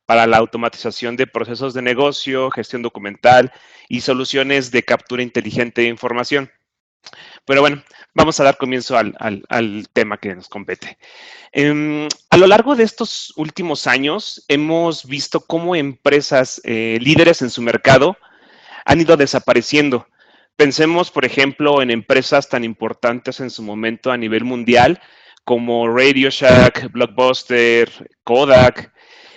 para la automatización de procesos de negocio, gestión documental y soluciones de captura inteligente de información. Pero bueno, vamos a dar comienzo al tema que nos compete. A lo largo de estos últimos años, hemos visto cómo empresas líderes en su mercado han ido desapareciendo. Pensemos, por ejemplo, en empresas tan importantes en su momento a nivel mundial como Radio Shack, Blockbuster, Kodak,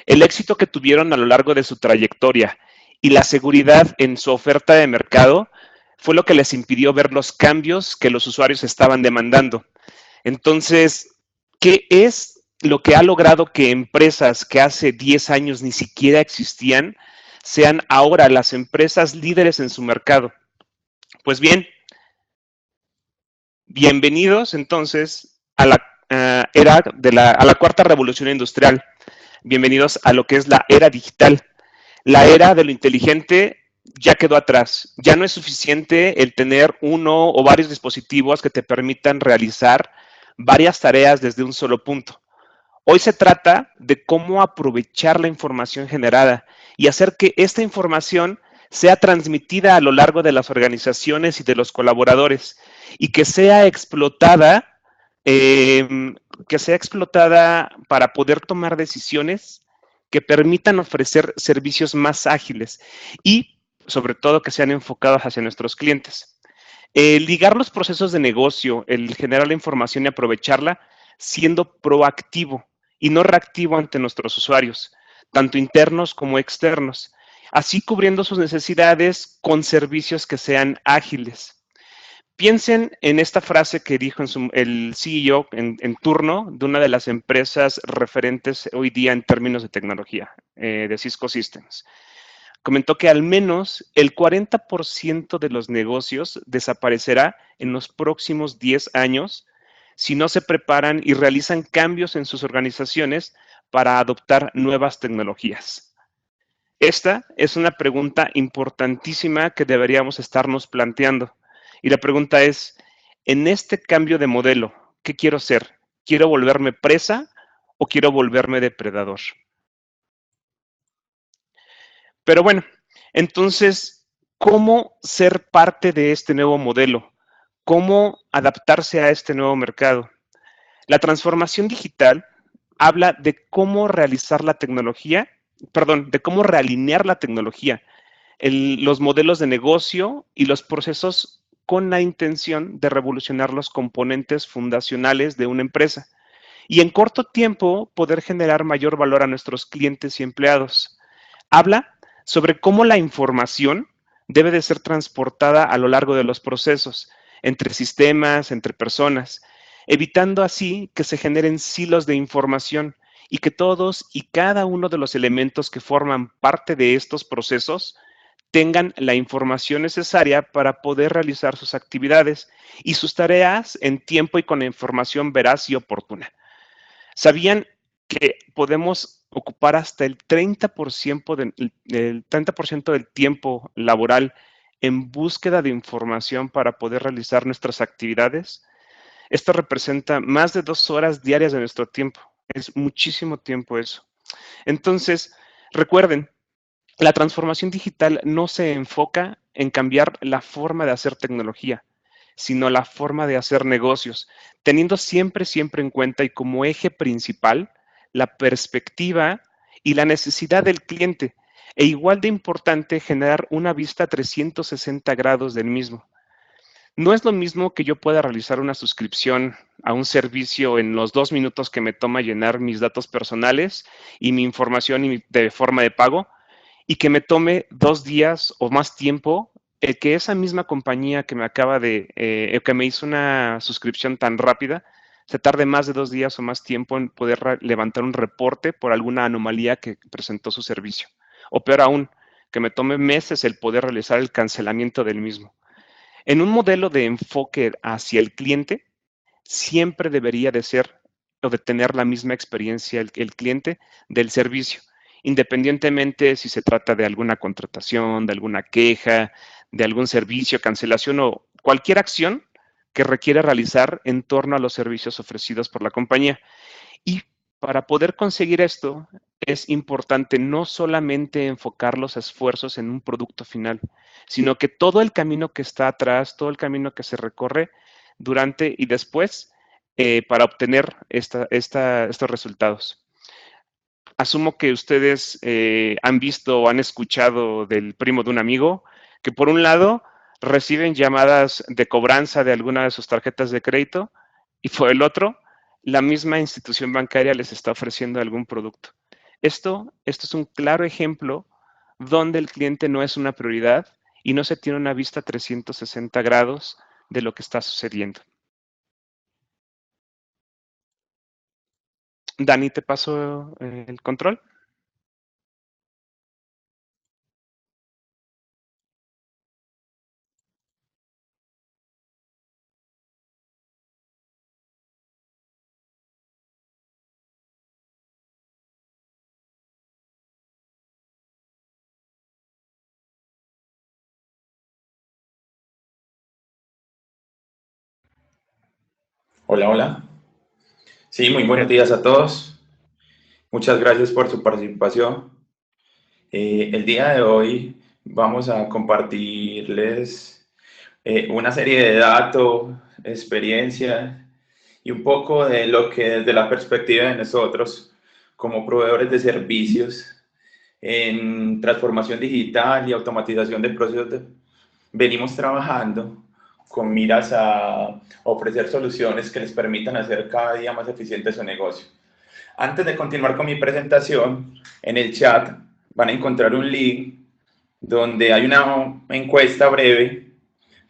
el éxito que tuvieron a lo largo de su trayectoria y la seguridad en su oferta de mercado fue lo que les impidió ver los cambios que los usuarios estaban demandando. Entonces, ¿qué es lo que ha logrado que empresas que hace 10 años ni siquiera existían sean ahora las empresas líderes en su mercado? Pues bien, bienvenidos entonces a la era a la cuarta revolución industrial. Bienvenidos a lo que es la era digital. La era de lo inteligente ya quedó atrás. Ya no es suficiente el tener uno o varios dispositivos que te permitan realizar varias tareas desde un solo punto. Hoy se trata de cómo aprovechar la información generada y hacer que esta información sea transmitida a lo largo de las organizaciones y de los colaboradores y que sea explotada para poder tomar decisiones que permitan ofrecer servicios más ágiles y, sobre todo, que sean enfocados hacia nuestros clientes. Ligar los procesos de negocio, el generar la información y aprovecharla siendo proactivo y no reactivo ante nuestros usuarios, tanto internos como externos, así cubriendo sus necesidades con servicios que sean ágiles. Piensen en esta frase que dijo el CEO en turno de una de las empresas referentes hoy día en términos de tecnología, de Cisco Systems. Comentó que al menos el 40% de los negocios desaparecerá en los próximos 10 años si no se preparan y realizan cambios en sus organizaciones para adoptar nuevas tecnologías. Esta es una pregunta importantísima que deberíamos estarnos planteando. Y la pregunta es, en este cambio de modelo, ¿qué quiero ser? ¿Quiero volverme presa o quiero volverme depredador? Pero bueno, entonces, ¿cómo ser parte de este nuevo modelo? ¿Cómo adaptarse a este nuevo mercado? La transformación digital habla de cómo realizar la tecnología, perdón, de cómo realinear la tecnología, los modelos de negocio y los procesos con la intención de revolucionar los componentes fundacionales de una empresa y en corto tiempo poder generar mayor valor a nuestros clientes y empleados. Habla sobre cómo la información debe de ser transportada a lo largo de los procesos, entre sistemas, entre personas, evitando así que se generen silos de información y que todos y cada uno de los elementos que forman parte de estos procesos tengan la información necesaria para poder realizar sus actividades y sus tareas en tiempo y con la información veraz y oportuna. ¿Sabían que podemos ocupar hasta el 30% del tiempo laboral en búsqueda de información para poder realizar nuestras actividades? Esto representa más de 2 horas diarias de nuestro tiempo. Es muchísimo tiempo eso. Entonces, recuerden, la transformación digital no se enfoca en cambiar la forma de hacer tecnología, sino la forma de hacer negocios, teniendo siempre, siempre en cuenta y como eje principal la perspectiva y la necesidad del cliente, e igual de importante generar una vista 360 grados del mismo. No es lo mismo que yo pueda realizar una suscripción a un servicio en los 2 minutos que me toma llenar mis datos personales y mi información de forma de pago, y que me tome 2 días o más tiempo el que esa misma compañía que que me hizo una suscripción tan rápida, se tarde más de 2 días o más tiempo en poder levantar un reporte por alguna anomalía que presentó su servicio. O peor aún, que me tome meses el poder realizar el cancelamiento del mismo. En un modelo de enfoque hacia el cliente, siempre debería de ser o de tener la misma experiencia el cliente del servicio, independientemente si se trata de alguna contratación, de alguna queja, de algún servicio, cancelación o cualquier acción que requiera realizar en torno a los servicios ofrecidos por la compañía. Y para poder conseguir esto, es importante no solamente enfocar los esfuerzos en un producto final, sino que todo el camino que está atrás, todo el camino que se recorre durante y después para obtener estos resultados. Asumo que ustedes han visto o han escuchado del primo de un amigo que por un lado reciben llamadas de cobranza de alguna de sus tarjetas de crédito y por el otro, la misma institución bancaria les está ofreciendo algún producto. Esto es un claro ejemplo donde el cliente no es una prioridad y no se tiene una vista 360 grados de lo que está sucediendo. Dani, ¿te paso el control? Hola, hola. Sí, muy buenos días a todos. Muchas gracias por su participación. El día de hoy vamos a compartirles una serie de datos, experiencias y un poco de lo que desde la perspectiva de nosotros como proveedores de servicios en transformación digital y automatización de procesos venimos trabajando con miras a ofrecer soluciones que les permitan hacer cada día más eficiente su negocio. Antes de continuar con mi presentación, en el chat van a encontrar un link donde hay una encuesta breve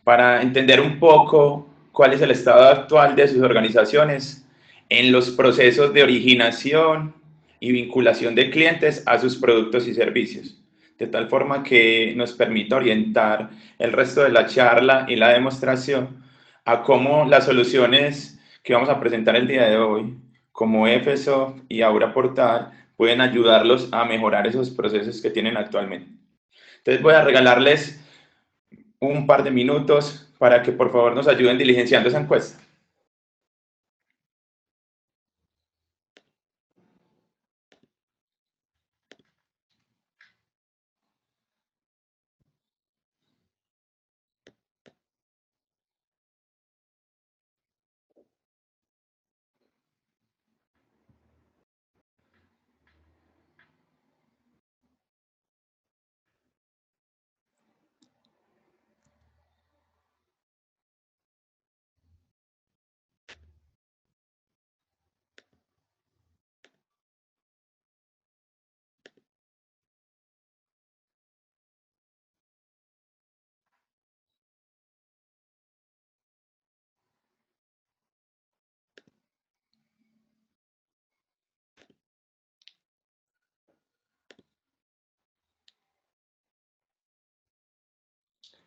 para entender un poco cuál es el estado actual de sus organizaciones en los procesos de originación y vinculación de clientes a sus productos y servicios, de tal forma que nos permita orientar el resto de la charla y la demostración a cómo las soluciones que vamos a presentar el día de hoy, como FSoft y Aura Portal, pueden ayudarlos a mejorar esos procesos que tienen actualmente. Entonces voy a regalarles un par de minutos para que por favor nos ayuden diligenciando esa encuesta.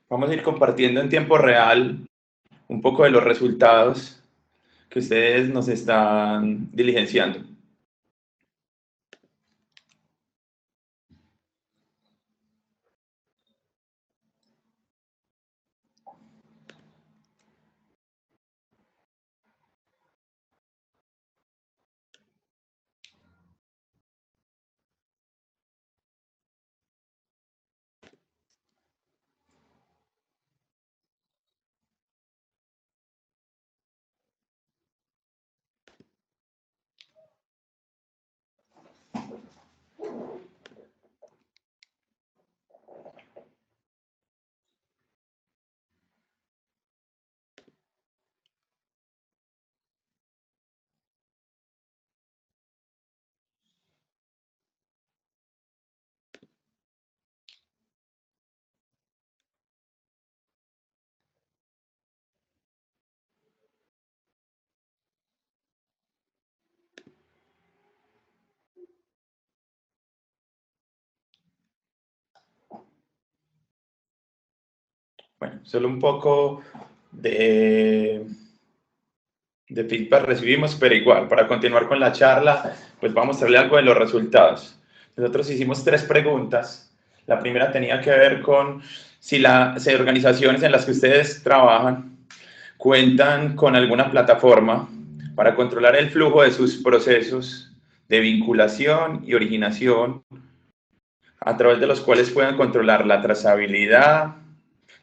Vamos a ir compartiendo en tiempo real un poco de los resultados que ustedes nos están diligenciando. Bueno, solo un poco de feedback recibimos, pero igual, para continuar con la charla, pues vamos a mostrarle algo de los resultados. Nosotros hicimos 3 preguntas. La primera tenía que ver con si las organizaciones en las que ustedes trabajan cuentan con alguna plataforma para controlar el flujo de sus procesos de vinculación y originación, a través de los cuales puedan controlar la trazabilidad,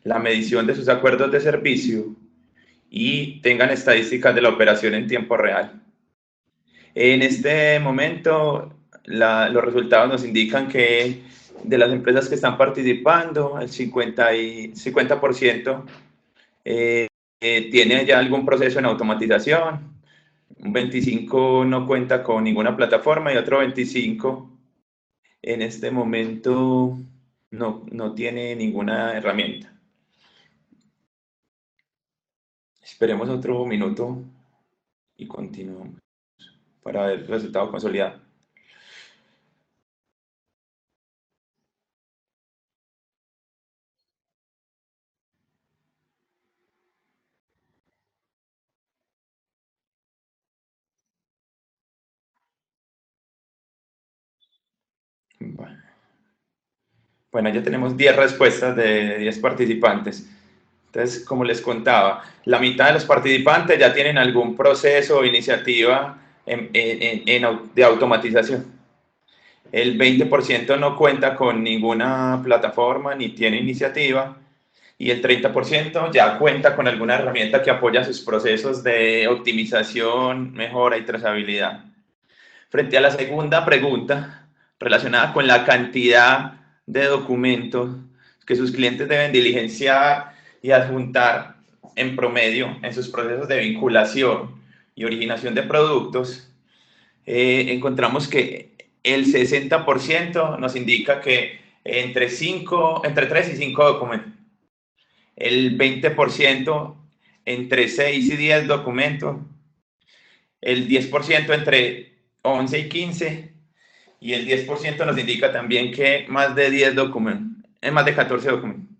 la medición de sus acuerdos de servicio y tengan estadísticas de la operación en tiempo real. En este momento, los resultados nos indican que de las empresas que están participando, el 50% tiene ya algún proceso en automatización, un 25% no cuenta con ninguna plataforma y otro 25% en este momento no tiene ninguna herramienta. Esperemos otro minuto y continuamos para ver el resultado consolidado. Bueno, ya tenemos 10 respuestas de 10 participantes. Entonces, como les contaba, la mitad de los participantes ya tienen algún proceso o iniciativa de automatización. El 20% no cuenta con ninguna plataforma ni tiene iniciativa. Y el 30% ya cuenta con alguna herramienta que apoya sus procesos de optimización, mejora y trazabilidad. Frente a la segunda pregunta, relacionada con la cantidad de documentos que sus clientes deben diligenciar y adjuntar en promedio en sus procesos de vinculación y originación de productos, encontramos que el 60% nos indica que entre 3 y 5 documentos, el 20% entre 6 y 10 documentos, el 10% entre 11 y 15, y el 10% nos indica también que más de 10 documentos, más de 14 documentos.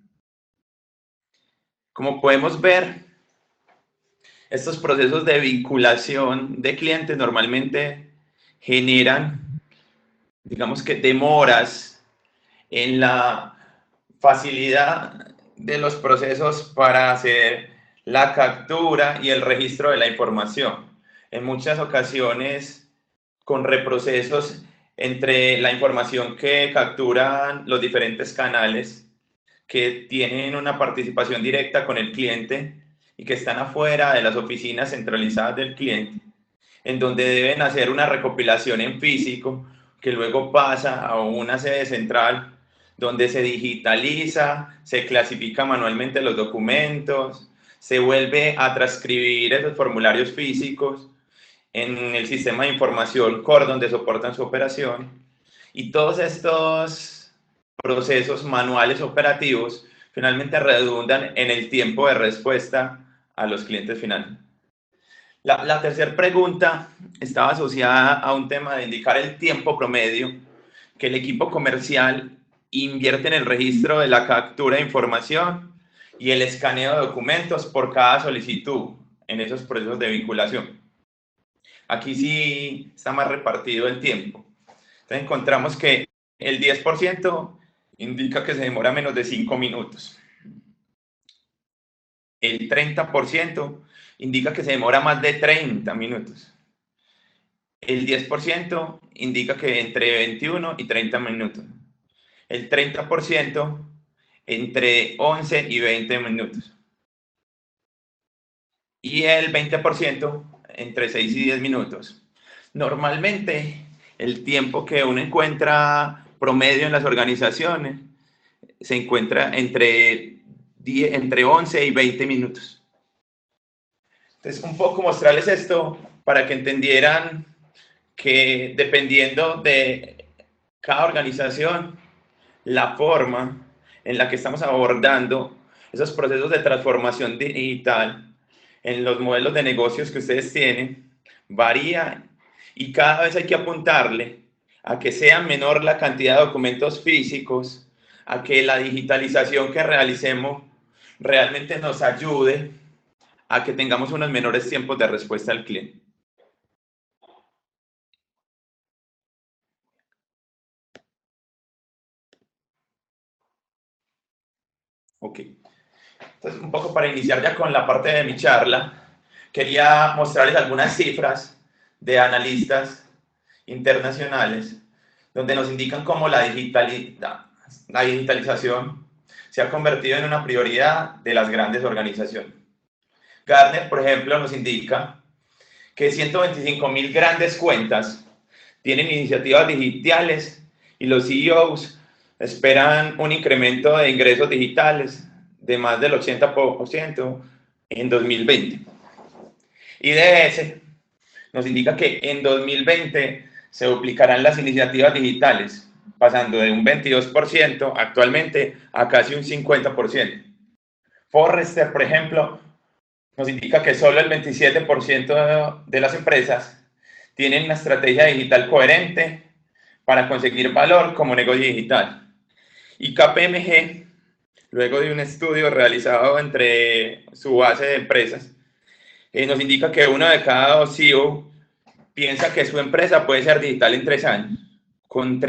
Como podemos ver, estos procesos de vinculación de clientes normalmente generan, digamos que demoras en la facilidad de los procesos para hacer la captura y el registro de la información. En muchas ocasiones, con reprocesos entre la información que capturan los diferentes canales que tienen una participación directa con el cliente y que están afuera de las oficinas centralizadas del cliente, en donde deben hacer una recopilación en físico que luego pasa a una sede central donde se digitaliza, se clasifica manualmente los documentos, se vuelve a transcribir esos formularios físicos en el sistema de información core donde soportan su operación, y todos estos procesos manuales operativos finalmente redundan en el tiempo de respuesta a los clientes finales. La tercera pregunta estaba asociada a un tema de indicar el tiempo promedio que el equipo comercial invierte en el registro de la captura de información y el escaneo de documentos por cada solicitud en esos procesos de vinculación. Aquí sí está más repartido el tiempo. Entonces encontramos que el 10% indica que se demora menos de 5 minutos. El 30% indica que se demora más de 30 minutos. El 10% indica que entre 21 y 30 minutos. El 30% entre 11 y 20 minutos. Y el 20% entre 6 y 10 minutos. Normalmente, el tiempo que uno encuentra promedio en las organizaciones se encuentra entre 11 y 20 minutos. Entonces, un poco mostrarles esto para que entendieran que dependiendo de cada organización, la forma en la que estamos abordando esos procesos de transformación digital en los modelos de negocios que ustedes tienen varía, y cada vez hay que apuntarle a que sea menor la cantidad de documentos físicos, a que la digitalización que realicemos realmente nos ayude a que tengamos unos menores tiempos de respuesta al cliente. Ok. Entonces, un poco para iniciar ya con la parte de mi charla, quería mostrarles algunas cifras de analistas internacionales, donde nos indican cómo la digitalización se ha convertido en una prioridad de las grandes organizaciones. Gartner, por ejemplo, nos indica que 125.000 grandes cuentas tienen iniciativas digitales y los CEOs esperan un incremento de ingresos digitales de más del 80% en 2020. IDS nos indica que en 2020 se duplicarán las iniciativas digitales, pasando de un 22% actualmente a casi un 50%. Forrester, por ejemplo, nos indica que solo el 27% de las empresas tienen una estrategia digital coherente para conseguir valor como negocio digital. Y KPMG, luego de un estudio realizado entre su base de empresas, nos indica que uno de cada dos CEO piensa que su empresa puede ser digital en 3 años, con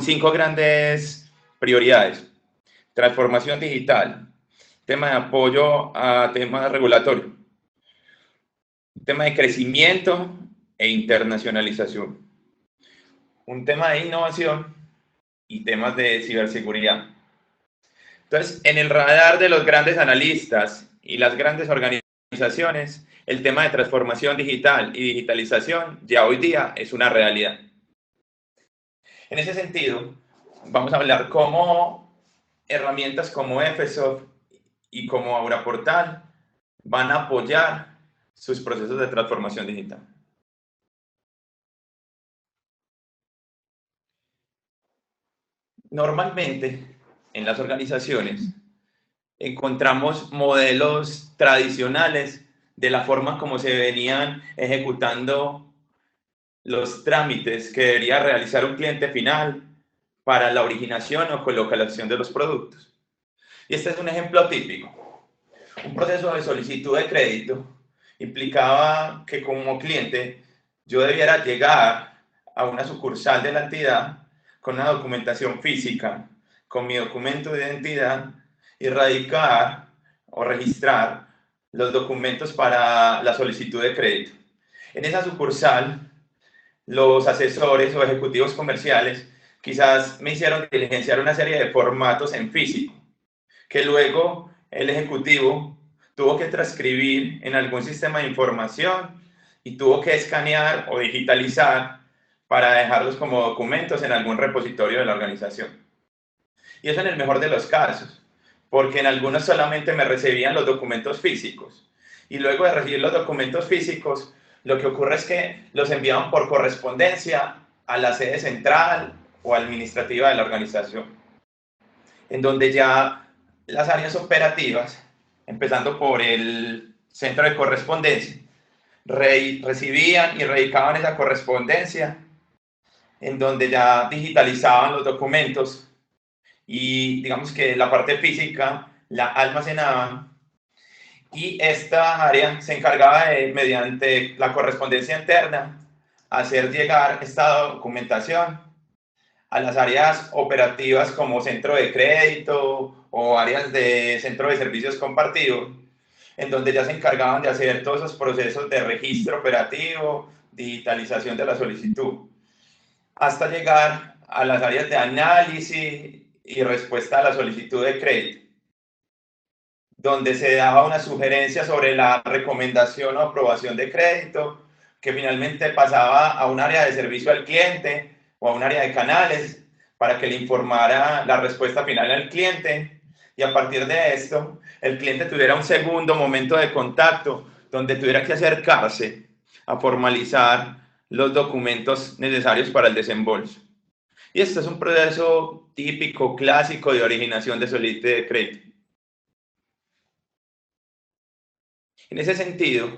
5 grandes prioridades: transformación digital, tema de apoyo a temas regulatorios, tema de crecimiento e internacionalización, un tema de innovación y temas de ciberseguridad. Entonces, en el radar de los grandes analistas y las grandes organizaciones, el tema de transformación digital y digitalización ya hoy día es una realidad. En ese sentido, vamos a hablar cómo herramientas como Efesoft y como Auraportal van a apoyar sus procesos de transformación digital. Normalmente, en las organizaciones, encontramos modelos tradicionales de la forma como se venían ejecutando los trámites que debería realizar un cliente final para la originación o colocación de los productos. Y este es un ejemplo típico. Un proceso de solicitud de crédito implicaba que como cliente yo debiera llegar a una sucursal de la entidad con una documentación física, con mi documento de identidad, y radicar o registrar los documentos para la solicitud de crédito. En esa sucursal, los asesores o ejecutivos comerciales quizás me hicieron diligenciar una serie de formatos en físico, que luego el ejecutivo tuvo que transcribir en algún sistema de información y tuvo que escanear o digitalizar para dejarlos como documentos en algún repositorio de la organización. Y eso en el mejor de los casos, porque en algunos solamente me recibían los documentos físicos. Y luego de recibir los documentos físicos, lo que ocurre es que los enviaban por correspondencia a la sede central o administrativa de la organización, en donde ya las áreas operativas, empezando por el centro de correspondencia, recibían y radicaban esa correspondencia, en donde ya digitalizaban los documentos y digamos que la parte física la almacenaban, y esta área se encargaba de, mediante la correspondencia interna, hacer llegar esta documentación a las áreas operativas como centro de crédito o áreas de centro de servicios compartidos, en donde ya se encargaban de hacer todos esos procesos de registro operativo, digitalización de la solicitud, hasta llegar a las áreas de análisis y respuesta a la solicitud de crédito, donde se daba una sugerencia sobre la recomendación o aprobación de crédito, que finalmente pasaba a un área de servicio al cliente o a un área de canales para que le informara la respuesta final al cliente, y a partir de esto el cliente tuviera un segundo momento de contacto donde tuviera que acercarse a formalizar los documentos necesarios para el desembolso. Y este es un proceso típico, clásico de originación de solicitud de crédito. En ese sentido,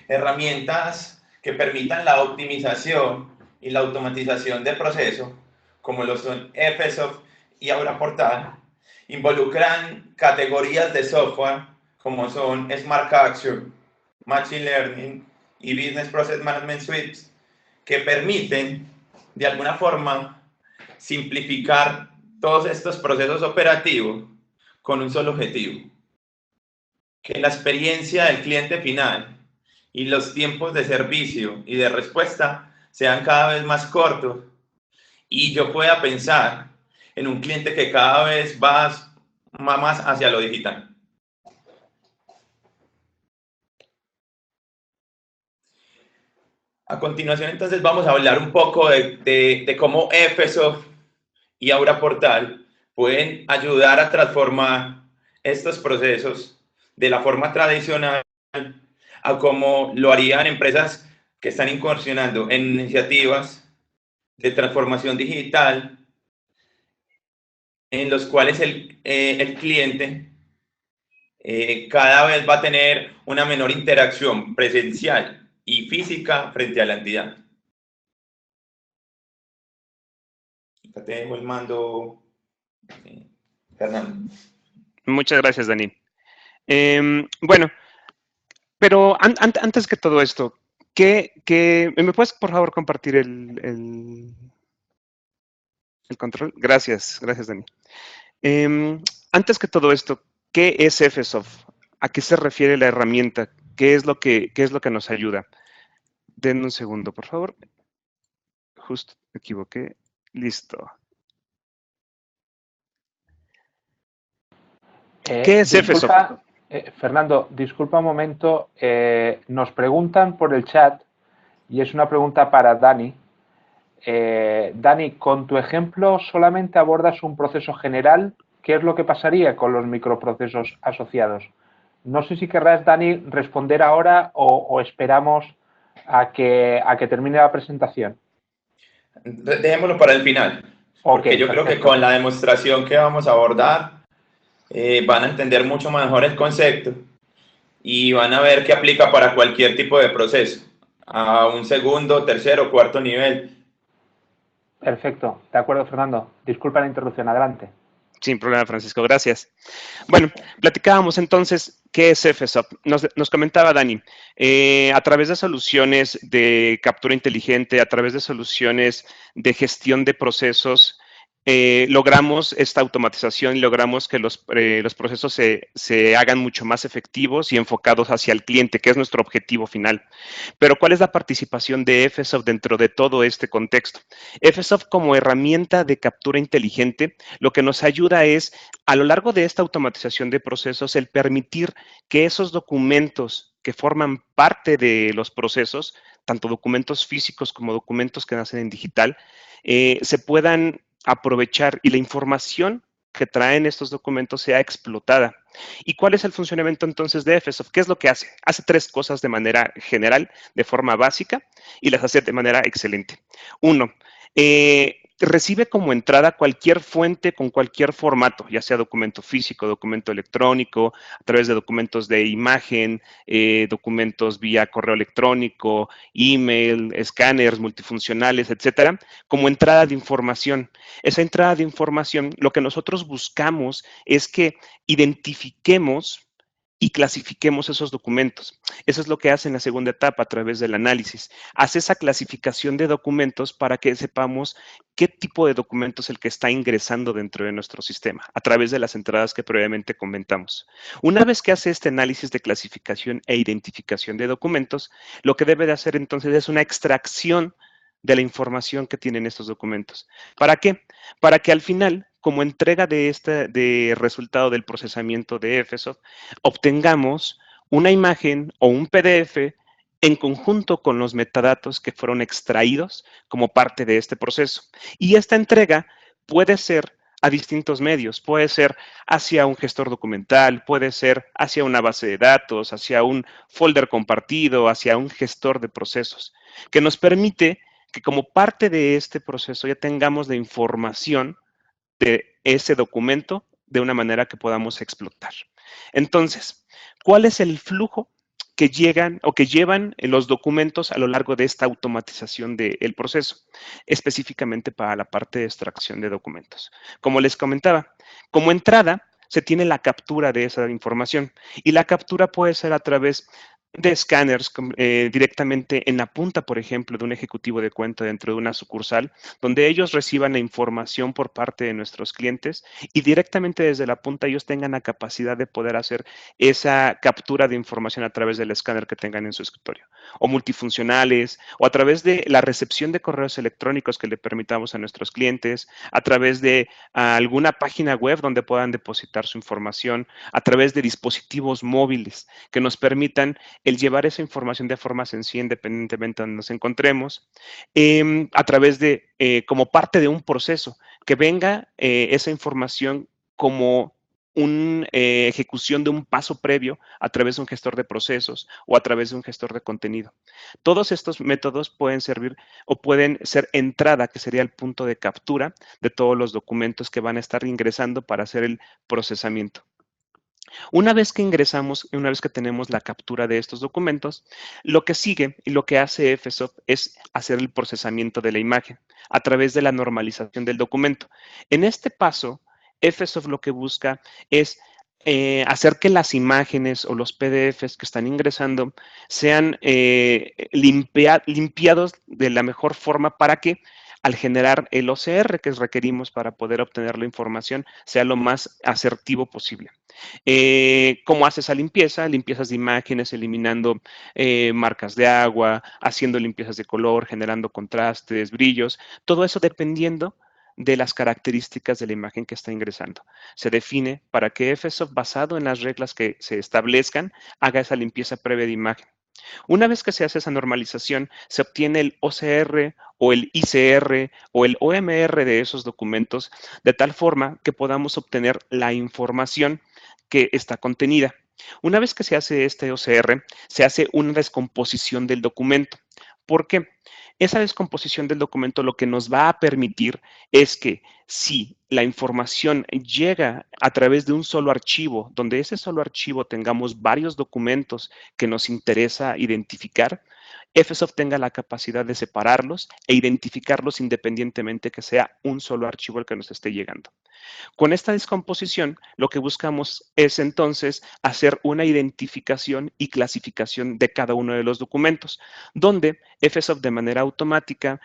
herramientas que permitan la optimización y la automatización del proceso, como lo son Efesoft y Auraportal, involucran categorías de software como son Smart Capture, Machine Learning y Business Process Management Suites, que permiten de alguna forma simplificar todos estos procesos operativos con un solo objetivo: que la experiencia del cliente final y los tiempos de servicio y de respuesta sean cada vez más cortos y yo pueda pensar en un cliente que cada vez va más hacia lo digital. A continuación, entonces, vamos a hablar un poco de cómo Efesoft y Aura Portal pueden ayudar a transformar estos procesos de la forma tradicional a como lo harían empresas que están incursionando en iniciativas de transformación digital en los cuales el cliente cada vez va a tener una menor interacción presencial y física frente a la entidad. Acá te dejo el mando, Fernando. Muchas gracias, Dani. Bueno, pero antes que todo esto, ¿me puedes por favor compartir el control? Gracias, Dani. Antes que todo esto, ¿qué es Efesoft? ¿A qué se refiere la herramienta? ¿Qué es lo que nos ayuda? Denme un segundo, por favor. Justo me equivoqué. Listo. ¿Qué es Efesoft? Disculpa, Fernando, disculpa un momento. Nos preguntan por el chat, y es una pregunta para Dani. Dani, con tu ejemplo solamente abordas un proceso general. ¿Qué es lo que pasaría con los microprocesos asociados? No sé si querrás, Dani, responder ahora o esperamos a que termine la presentación. Dejémoslo para el final, porque yo creo que con la demostración que vamos a abordar van a entender mucho mejor el concepto y van a ver que aplica para cualquier tipo de proceso, a un segundo, tercero, cuarto nivel. Perfecto, de acuerdo, Fernando. Disculpa la interrupción, adelante. Sin problema, Francisco, gracias. Bueno, platicábamos entonces qué es Efesoft. Nos comentaba Dani, a través de soluciones de captura inteligente, a través de soluciones de gestión de procesos, logramos esta automatización y logramos que los procesos se hagan mucho más efectivos y enfocados hacia el cliente, que es nuestro objetivo final. Pero, ¿cuál es la participación de Efesoft dentro de todo este contexto? Efesoft, como herramienta de captura inteligente, lo que nos ayuda es, a lo largo de esta automatización de procesos, el permitir que esos documentos que forman parte de los procesos, tanto documentos físicos como documentos que nacen en digital, se puedan aprovechar y la información que traen estos documentos sea explotada. ¿Y cuál es el funcionamiento entonces de Efesoft? ¿Qué es lo que hace? Hace tres cosas de manera general, de forma básica, y las hace de manera excelente. Uno, recibe como entrada cualquier fuente con cualquier formato, ya sea documento físico, documento electrónico, a través de documentos de imagen, documentos vía correo electrónico, email, escáneres multifuncionales, etcétera, como entrada de información. Esa entrada de información, lo que nosotros buscamos es que identifiquemos y clasifiquemos esos documentos. Eso es lo que hace en la segunda etapa a través del análisis. Hace esa clasificación de documentos para que sepamos qué tipo de documento es el que está ingresando dentro de nuestro sistema a través de las entradas que previamente comentamos. Una vez que hace este análisis de clasificación e identificación de documentos, lo que debe de hacer entonces es una extracción de la información que tienen estos documentos. ¿Para qué? Para que al final, como entrega de resultado del procesamiento de Efesoft, obtengamos una imagen o un PDF en conjunto con los metadatos que fueron extraídos como parte de este proceso. Y esta entrega puede ser a distintos medios, puede ser hacia un gestor documental, puede ser hacia una base de datos, hacia un folder compartido, hacia un gestor de procesos, que nos permite que como parte de este proceso ya tengamos la información de ese documento de una manera que podamos explotar. Entonces, ¿cuál es el flujo que llegan o que llevan los documentos a lo largo de esta automatización del proceso, específicamente para la parte de extracción de documentos? Como les comentaba, como entrada se tiene la captura de esa información y la captura puede ser a través de escáneres directamente en la punta, por ejemplo, de un ejecutivo de cuenta dentro de una sucursal, donde ellos reciban la información por parte de nuestros clientes y directamente desde la punta ellos tengan la capacidad de poder hacer esa captura de información a través del escáner que tengan en su escritorio, o multifuncionales, o a través de la recepción de correos electrónicos que le permitamos a nuestros clientes, a través de alguna página web donde puedan depositar su información, a través de dispositivos móviles que nos permitan el llevar esa información de forma sencilla, independientemente de donde nos encontremos, a través de, como parte de un proceso, que venga esa información como una ejecución de un paso previo a través de un gestor de procesos o a través de un gestor de contenido. Todos estos métodos pueden servir o pueden ser entrada, que sería el punto de captura de todos los documentos que van a estar ingresando para hacer el procesamiento. Una vez que ingresamos y una vez que tenemos la captura de estos documentos, lo que sigue y lo que hace FSOP es hacer el procesamiento de la imagen a través de la normalización del documento. En este paso, FSOP lo que busca es hacer que las imágenes o los PDFs que están ingresando sean limpiados de la mejor forma para que al generar el OCR que requerimos para poder obtener la información sea lo más asertivo posible. ¿Cómo hace esa limpieza? Limpiezas de imágenes, eliminando marcas de agua, haciendo limpiezas de color, generando contrastes, brillos, todo eso dependiendo de las características de la imagen que está ingresando. Se define para que FSOP, basado en las reglas que se establezcan, haga esa limpieza previa de imagen. Una vez que se hace esa normalización, se obtiene el OCR o el ICR o el OMR de esos documentos, de tal forma que podamos obtener la información que está contenida. Una vez que se hace este OCR, se hace una descomposición del documento. ¿Por qué? Esa descomposición del documento lo que nos va a permitir es que si la información llega a través de un solo archivo, donde ese solo archivo tengamos varios documentos que nos interesa identificar, FSOP tenga la capacidad de separarlos e identificarlos independientemente que sea un solo archivo el que nos esté llegando. Con esta descomposición, lo que buscamos es entonces hacer una identificación y clasificación de cada uno de los documentos, donde FSOP de manera automática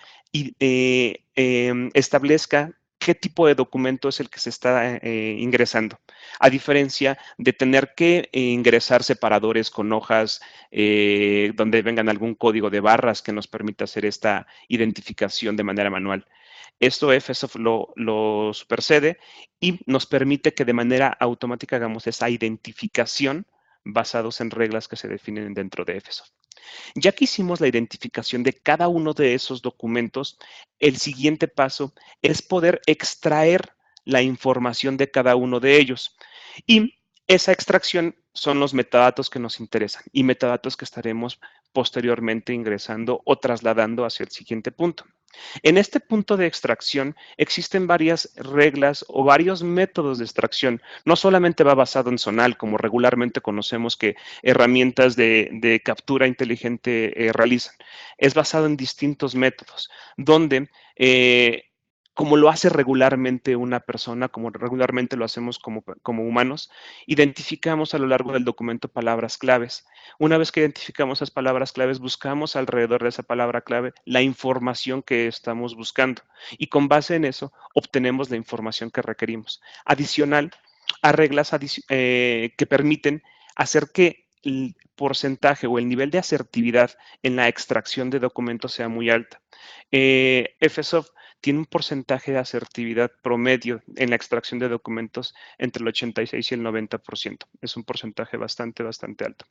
establezca qué tipo de documento es el que se está ingresando, a diferencia de tener que ingresar separadores con hojas donde vengan algún código de barras que nos permita hacer esta identificación de manera manual. Esto FSOP lo supersede y nos permite que de manera automática hagamos esa identificación basados en reglas que se definen dentro de FSOP. Ya que hicimos la identificación de cada uno de esos documentos, el siguiente paso es poder extraer la información de cada uno de ellos. Y esa extracción son los metadatos que nos interesan y metadatos que estaremos posteriormente ingresando o trasladando hacia el siguiente punto. En este punto de extracción existen varias reglas o varios métodos de extracción. No solamente va basado en Sonal, como regularmente conocemos que herramientas de captura inteligente realizan. Es basado en distintos métodos, donde como lo hace regularmente una persona, como regularmente lo hacemos como humanos, identificamos a lo largo del documento palabras claves. Una vez que identificamos esas palabras claves, buscamos alrededor de esa palabra clave la información que estamos buscando y con base en eso obtenemos la información que requerimos. Adicional a reglas que permiten hacer que el porcentaje o el nivel de asertividad en la extracción de documentos sea muy alta. FSOP tiene un porcentaje de asertividad promedio en la extracción de documentos entre el 86 y el 90%. Es un porcentaje bastante alto.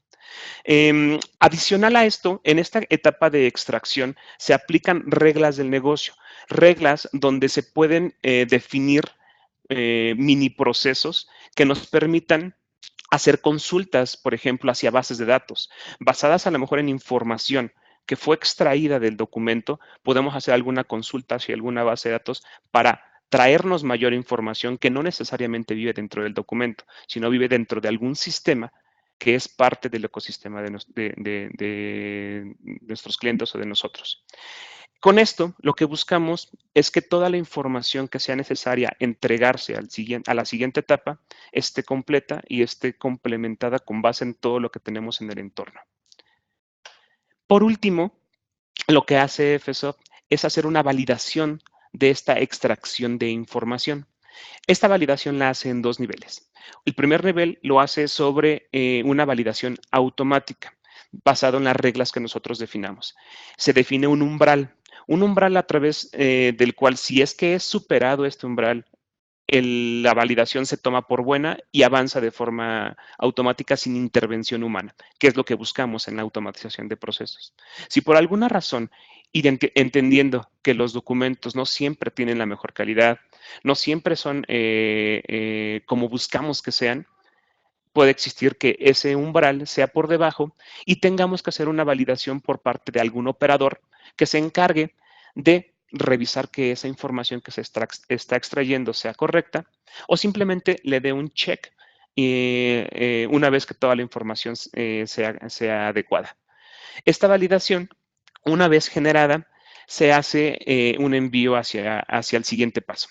Adicional a esto, en esta etapa de extracción se aplican reglas del negocio, reglas donde se pueden definir mini procesos que nos permitan hacer consultas, por ejemplo, hacia bases de datos, basadas a lo mejor en información que fue extraída del documento, podemos hacer alguna consulta hacia alguna base de datos para traernos mayor información que no necesariamente vive dentro del documento, sino vive dentro de algún sistema que es parte del ecosistema de nuestros clientes o de nosotros. Con esto, lo que buscamos es que toda la información que sea necesaria entregarse a la siguiente etapa esté completa y esté complementada con base en todo lo que tenemos en el entorno. Por último, lo que hace FSOP es hacer una validación de esta extracción de información. Esta validación la hace en dos niveles. El primer nivel lo hace sobre una validación automática, basado en las reglas que nosotros definamos. Se define un umbral a través del cual, si es que es superado este umbral, la validación se toma por buena y avanza de forma automática sin intervención humana, que es lo que buscamos en la automatización de procesos. Si por alguna razón, entendiendo que los documentos no siempre tienen la mejor calidad, no siempre son como buscamos que sean, puede existir que ese umbral sea por debajo y tengamos que hacer una validación por parte de algún operador que se encargue de revisar que esa información que se está extrayendo sea correcta o simplemente le dé un check una vez que toda la información sea adecuada. Esta validación, una vez generada, se hace un envío hacia el siguiente paso.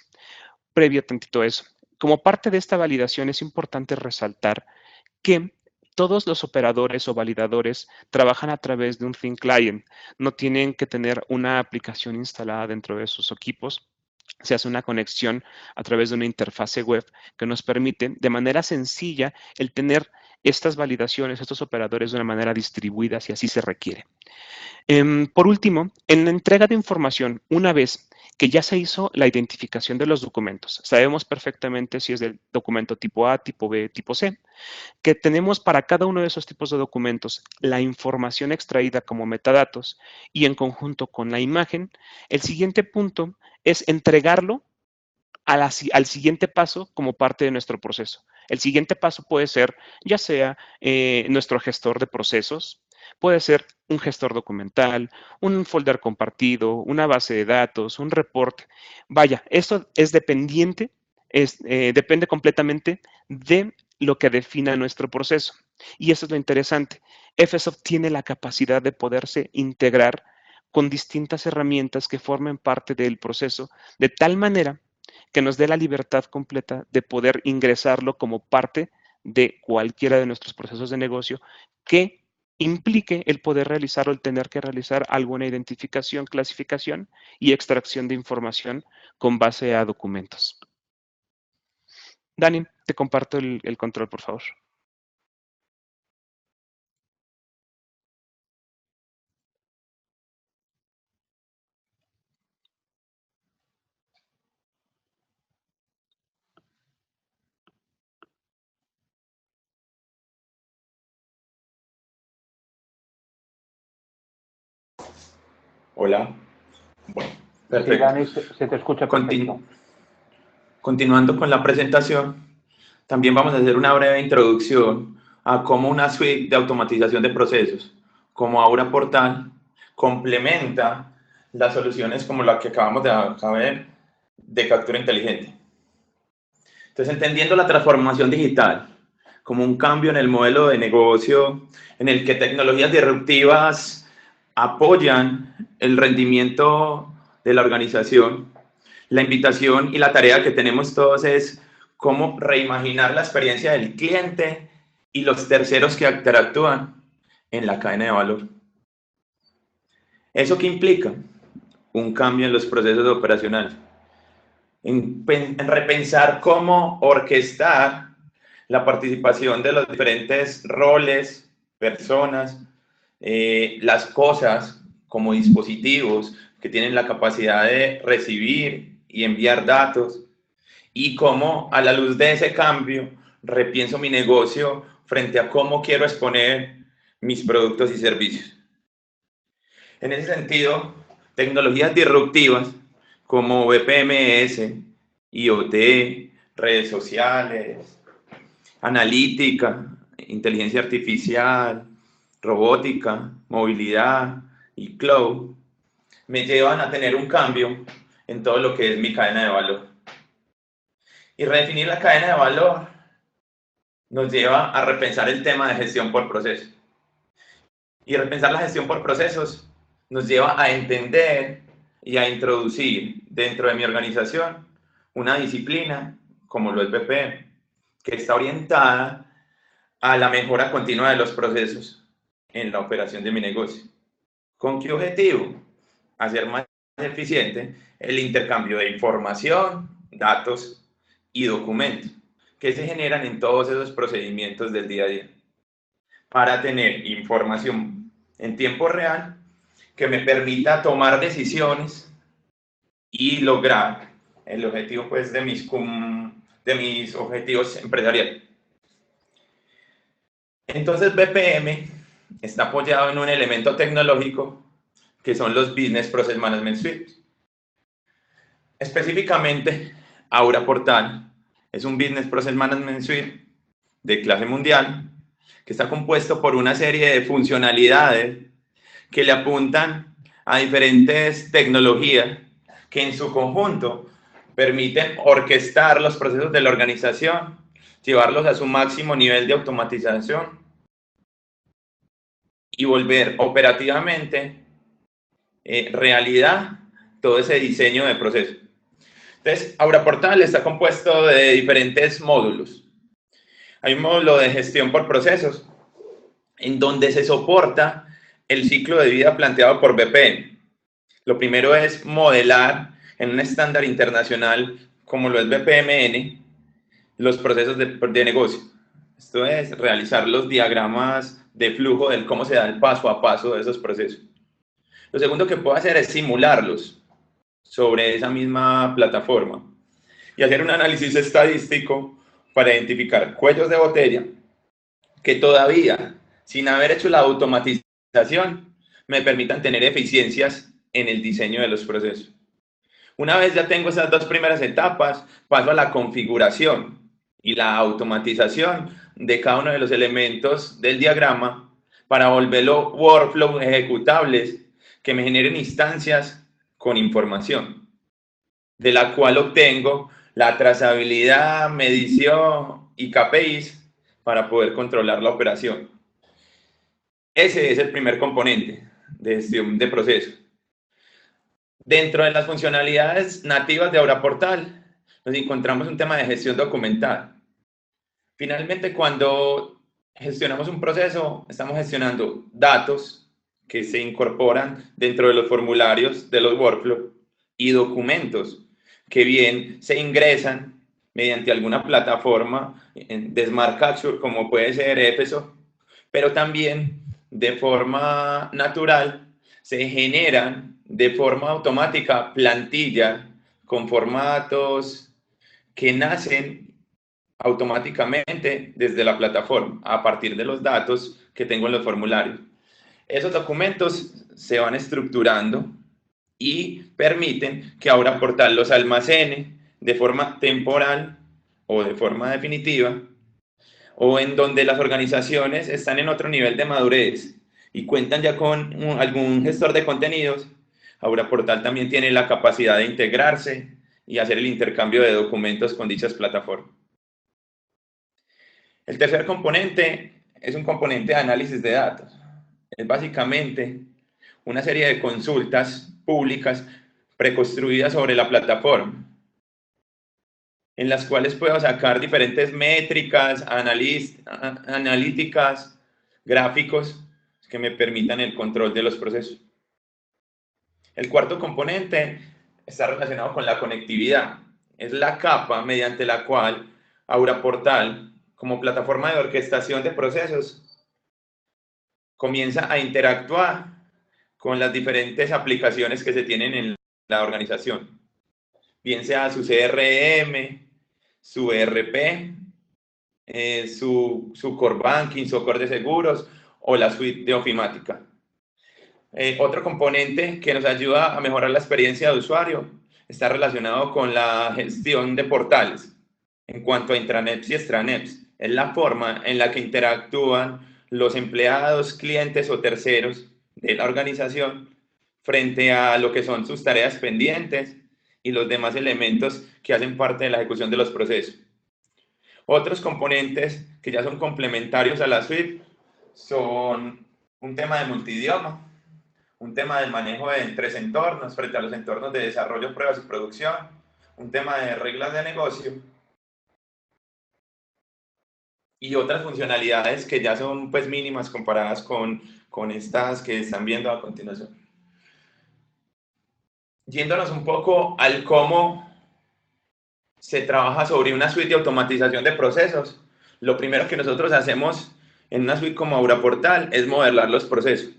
Previo tantito a eso, como parte de esta validación es importante resaltar que todos los operadores o validadores trabajan a través de un Thin Client. No tienen que tener una aplicación instalada dentro de sus equipos. Se hace una conexión a través de una interfase web que nos permite de manera sencilla el tener estas validaciones, estos operadores de una manera distribuida si así se requiere. Por último, en la entrega de información, una vez que ya se hizo la identificación de los documentos, sabemos perfectamente si es del documento tipo A, tipo B, tipo C, que tenemos para cada uno de esos tipos de documentos la información extraída como metadatos y en conjunto con la imagen, el siguiente punto es entregarlo al siguiente paso como parte de nuestro proceso. El siguiente paso puede ser ya sea nuestro gestor de procesos, puede ser un gestor documental, un folder compartido, una base de datos, un report. Vaya, esto es dependiente, depende completamente de lo que defina nuestro proceso. Y eso es lo interesante. FSOP tiene la capacidad de poderse integrar con distintas herramientas que formen parte del proceso, de tal manera que nos dé la libertad completa de poder ingresarlo como parte de cualquiera de nuestros procesos de negocio que implique el poder realizar o el tener que realizar alguna identificación, clasificación y extracción de información con base a documentos. Dani, te comparto el control, por favor. Hola. Bueno, Sí, perfecto. Dani, se te escucha perfecto. Continuando con la presentación, también vamos a hacer una breve introducción a cómo una suite de automatización de procesos, como Aura Portal, complementa las soluciones como la que acabamos de ver de captura inteligente. Entonces, entendiendo la transformación digital como un cambio en el modelo de negocio en el que tecnologías disruptivas apoyan el rendimiento de la organización, la invitación y la tarea que tenemos todos es cómo reimaginar la experiencia del cliente y los terceros que interactúan en la cadena de valor. ¿Eso qué implica? Un cambio en los procesos operacionales, en repensar cómo orquestar la participación de los diferentes roles, personas, las cosas como dispositivos que tienen la capacidad de recibir y enviar datos, y cómo a la luz de ese cambio repienso mi negocio frente a cómo quiero exponer mis productos y servicios. En ese sentido, tecnologías disruptivas como BPMS, IoT, redes sociales, analítica, inteligencia artificial, robótica, movilidad y cloud me llevan a tener un cambio en todo lo que es mi cadena de valor. Y redefinir la cadena de valor nos lleva a repensar el tema de gestión por procesos. Y repensar la gestión por procesos nos lleva a entender y a introducir dentro de mi organización una disciplina como lo es BPM, que está orientada a la mejora continua de los procesos en la operación de mi negocio. ¿Con qué objetivo? Hacer más eficiente el intercambio de información, datos y documentos que se generan en todos esos procedimientos del día a día, para tener información en tiempo real que me permita tomar decisiones y lograr el objetivo pues, de mis objetivos empresariales. Entonces BPM está apoyado en un elemento tecnológico que son los Business Process Management Suites. Específicamente, Aura Portal es un Business Process Management Suite de clase mundial que está compuesto por una serie de funcionalidades que le apuntan a diferentes tecnologías que en su conjunto permiten orquestar los procesos de la organización, llevarlos a su máximo nivel de automatización y volver operativamente realidad todo ese diseño de procesos. Entonces, Aura Portal está compuesto de diferentes módulos. Hay un módulo de gestión por procesos, en donde se soporta el ciclo de vida planteado por BPM. Lo primero es modelar en un estándar internacional como lo es BPMN los procesos de negocio. Esto es realizar los diagramas de flujo del cómo se da el paso a paso de esos procesos. Lo segundo que puedo hacer es simularlos sobre esa misma plataforma y hacer un análisis estadístico para identificar cuellos de botella que todavía, sin haber hecho la automatización, me permitan tener eficiencias en el diseño de los procesos. Una vez ya tengo esas dos primeras etapas, paso a la configuración y la automatización de cada uno de los elementos del diagrama para volverlo workflow ejecutables que me generen instancias con información, de la cual obtengo la trazabilidad, medición y KPIs para poder controlar la operación. Ese es el primer componente de gestión de procesos. Dentro de las funcionalidades nativas de Aura Portal, nos encontramos un tema de gestión documental. Finalmente, cuando gestionamos un proceso, estamos gestionando datos que se incorporan dentro de los formularios de los workflows y documentos que bien se ingresan mediante alguna plataforma de Smart Capture, como puede ser Efeso, pero también de forma natural se generan de forma automática plantillas con formatos que nacen automáticamente desde la plataforma a partir de los datos que tengo en los formularios. Esos documentos se van estructurando y permiten que Aura Portal los almacene de forma temporal o de forma definitiva, o en donde las organizaciones están en otro nivel de madurez y cuentan ya con algún gestor de contenidos. Aura Portal también tiene la capacidad de integrarse y hacer el intercambio de documentos con dichas plataformas. El tercer componente es un componente de análisis de datos. Es básicamente una serie de consultas públicas preconstruidas sobre la plataforma, en las cuales puedo sacar diferentes métricas, analíticas, gráficos que me permitan el control de los procesos. El cuarto componente está relacionado con la conectividad. Es la capa mediante la cual Aura Portal, como plataforma de orquestación de procesos, comienza a interactuar con las diferentes aplicaciones que se tienen en la organización, bien sea su CRM, su ERP, su core banking, su core de seguros o la suite de ofimática. Otro componente que nos ayuda a mejorar la experiencia de usuario está relacionado con la gestión de portales. En cuanto a intranets y extranets, es la forma en la que interactúan los empleados, clientes o terceros de la organización frente a lo que son sus tareas pendientes y los demás elementos que hacen parte de la ejecución de los procesos. Otros componentes que ya son complementarios a la suite son un tema de multidioma, un tema del manejo de tres entornos frente a los entornos de desarrollo, pruebas y producción, un tema de reglas de negocio y otras funcionalidades que ya son pues mínimas comparadas con estas que están viendo a continuación. Yéndonos un poco al cómo se trabaja sobre una suite de automatización de procesos, lo primero que nosotros hacemos en una suite como Aura Portal es modelar los procesos.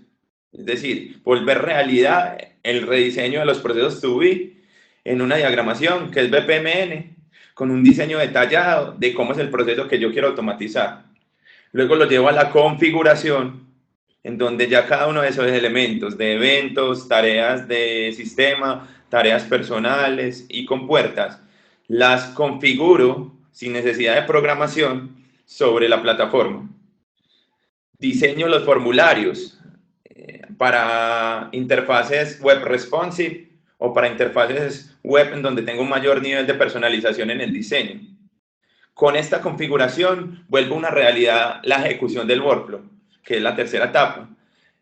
Es decir, volver realidad el rediseño de los procesos to be en una diagramación que es BPMN, con un diseño detallado de cómo es el proceso que yo quiero automatizar. Luego lo llevo a la configuración, en donde ya cada uno de esos elementos de eventos, tareas de sistema, tareas personales y compuertas, las configuro sin necesidad de programación sobre la plataforma. Diseño los formularios para interfaces web responsive o para interfaces web en donde tengo un mayor nivel de personalización en el diseño. Con esta configuración vuelvo una realidad la ejecución del workflow, que es la tercera etapa.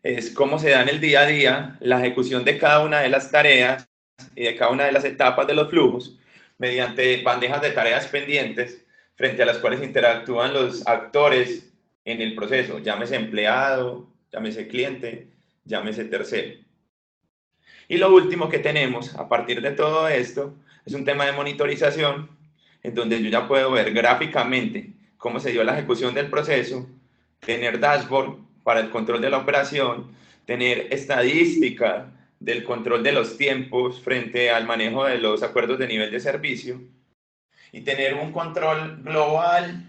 Es cómo se da en el día a día la ejecución de cada una de las tareas y de cada una de las etapas de los flujos mediante bandejas de tareas pendientes frente a las cuales interactúan los actores en el proceso, llámese empleado, llámese cliente, llámese tercero. Y lo último que tenemos a partir de todo esto es un tema de monitorización en donde yo ya puedo ver gráficamente cómo se dio la ejecución del proceso, tener dashboard para el control de la operación, tener estadística del control de los tiempos frente al manejo de los acuerdos de nivel de servicio y tener un control global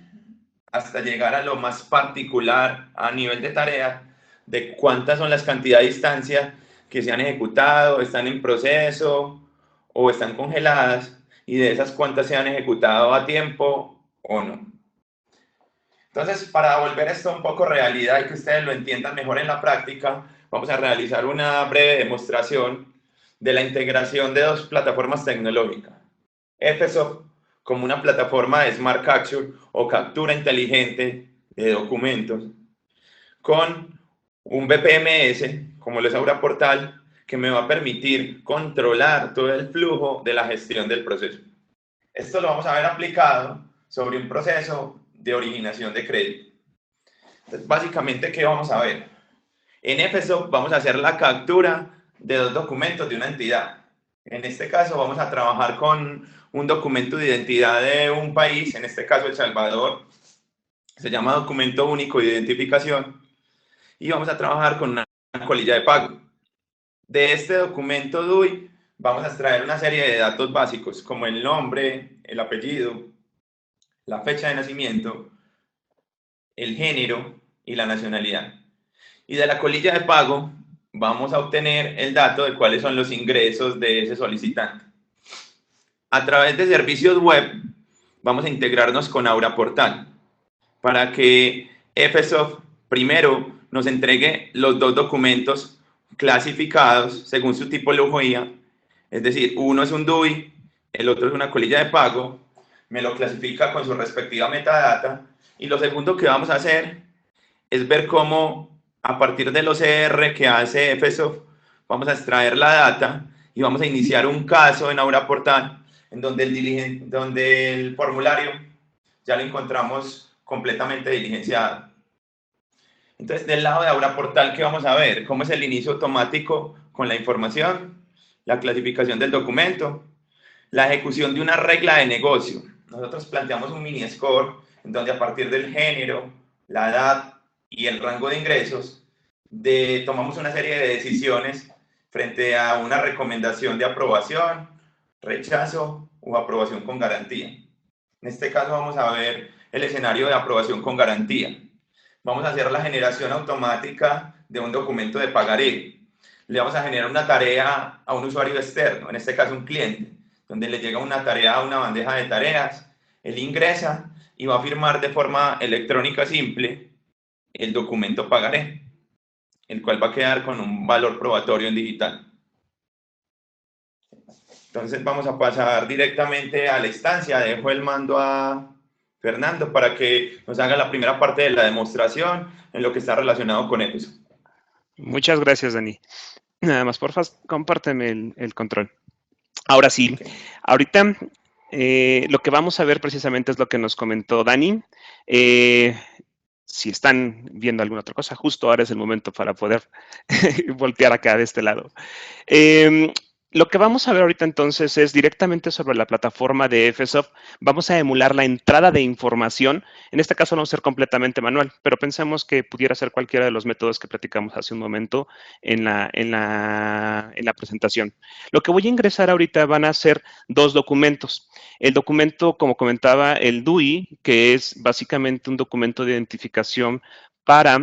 hasta llegar a lo más particular a nivel de tarea de cuántas son las cantidades de instancias que se han ejecutado, están en proceso o están congeladas y de esas cuántas se han ejecutado a tiempo o no. Entonces, para volver esto un poco realidad y que ustedes lo entiendan mejor en la práctica, vamos a realizar una breve demostración de la integración de dos plataformas tecnológicas. Fsoft como una plataforma de Smart Capture o captura inteligente de documentos, con un BPMS, como lo es Aura Portal, que me va a permitir controlar todo el flujo de la gestión del proceso. Esto lo vamos a ver aplicado sobre un proceso de originación de crédito. Entonces, básicamente, ¿qué vamos a ver? En Fsoft vamos a hacer la captura de dos documentos de una entidad. En este caso vamos a trabajar con un documento de identidad de un país, en este caso El Salvador, se llama documento único de identificación, y vamos a trabajar con una colilla de pago. De este documento DUI vamos a extraer una serie de datos básicos como el nombre, el apellido, la fecha de nacimiento, el género y la nacionalidad. Y de la colilla de pago vamos a obtener el dato de cuáles son los ingresos de ese solicitante. A través de servicios web vamos a integrarnos con Aura Portal para que Fsoft primero nos entregue los dos documentos clasificados según su tipología, es decir, uno es un DUI, el otro es una colilla de pago, me lo clasifica con su respectiva metadata, y lo segundo que vamos a hacer es ver cómo a partir del OCR que hace Fsoft vamos a extraer la data y vamos a iniciar un caso en Aura Portal en donde el formulario ya lo encontramos completamente diligenciado. Entonces, del lado de Aura Portal, ¿qué vamos a ver? ¿Cómo es el inicio automático con la información, la clasificación del documento, la ejecución de una regla de negocio? Nosotros planteamos un mini score en donde a partir del género, la edad y el rango de ingresos, tomamos una serie de decisiones frente a una recomendación de aprobación, rechazo o aprobación con garantía. En este caso vamos a ver el escenario de aprobación con garantía. Vamos a hacer la generación automática de un documento de pagaré. Le vamos a generar una tarea a un usuario externo, en este caso un cliente, donde le llega una tarea a una bandeja de tareas, él ingresa y va a firmar de forma electrónica simple el documento pagaré, el cual va a quedar con un valor probatorio en digital. Entonces vamos a pasar directamente a la instancia. Dejo el mando a Fernando para que nos haga la primera parte de la demostración en lo que está relacionado con eso. Muchas gracias, Dani. Nada más, porfa, compárteme el control. Ahora sí, ahorita lo que vamos a ver precisamente es lo que nos comentó Dani. Si están viendo alguna otra cosa, justo ahora es el momento para poder voltear acá de este lado. Lo que vamos a ver ahorita entonces es directamente sobre la plataforma de FSoft. Vamos a emular la entrada de información. En este caso no va a ser completamente manual, pero pensamos que pudiera ser cualquiera de los métodos que platicamos hace un momento en la presentación. Lo que voy a ingresar ahorita van a ser dos documentos. El documento, como comentaba, el DUI, que es básicamente un documento de identificación para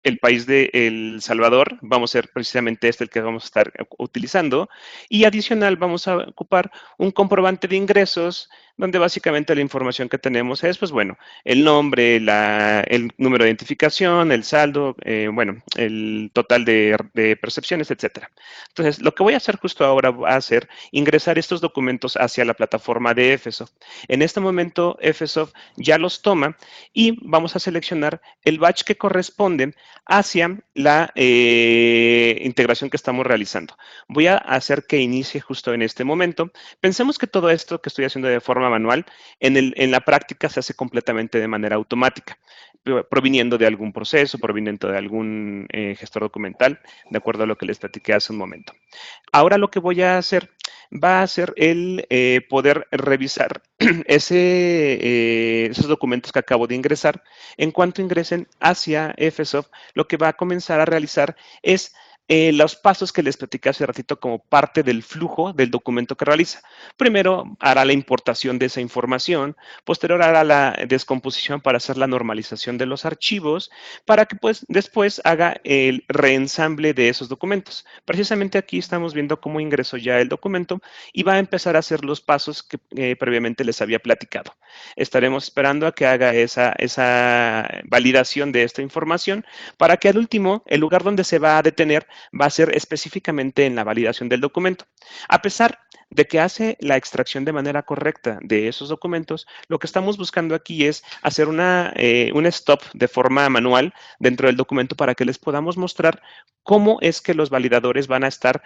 el país de El Salvador. Vamos a ser precisamente este el que vamos a estar utilizando. Y adicional vamos a ocupar un comprobante de ingresos, donde básicamente la información que tenemos es, pues bueno, el nombre, el número de identificación, el saldo, bueno, el total de percepciones, etcétera. Entonces, lo que voy a hacer justo ahora va a ser ingresar estos documentos hacia la plataforma de FSoft. En este momento, FSoft ya los toma y vamos a seleccionar el batch que corresponde hacia la integración que estamos realizando. Voy a hacer que inicie justo en este momento. Pensemos que todo esto que estoy haciendo de forma manual, en la práctica se hace completamente de manera automática, proviniendo de algún proceso, proveniendo de algún gestor documental, de acuerdo a lo que les platiqué hace un momento. Ahora lo que voy a hacer va a ser el poder revisar esos documentos que acabo de ingresar. En cuanto ingresen hacia FSoft, lo que va a comenzar a realizar es los pasos que les platicé hace ratito como parte del flujo del documento que realiza. Primero hará la importación de esa información, posterior hará la descomposición para hacer la normalización de los archivos, para que pues después haga el reensamble de esos documentos. Precisamente aquí estamos viendo cómo ingresó ya el documento y va a empezar a hacer los pasos que previamente les había platicado. Estaremos esperando a que haga esa validación de esta información para que al último, el lugar donde se va a detener va a ser específicamente en la validación del documento. A pesar de que hace la extracción de manera correcta de esos documentos, lo que estamos buscando aquí es hacer un stop de forma manual dentro del documento para que les podamos mostrar cómo es que los validadores van a estar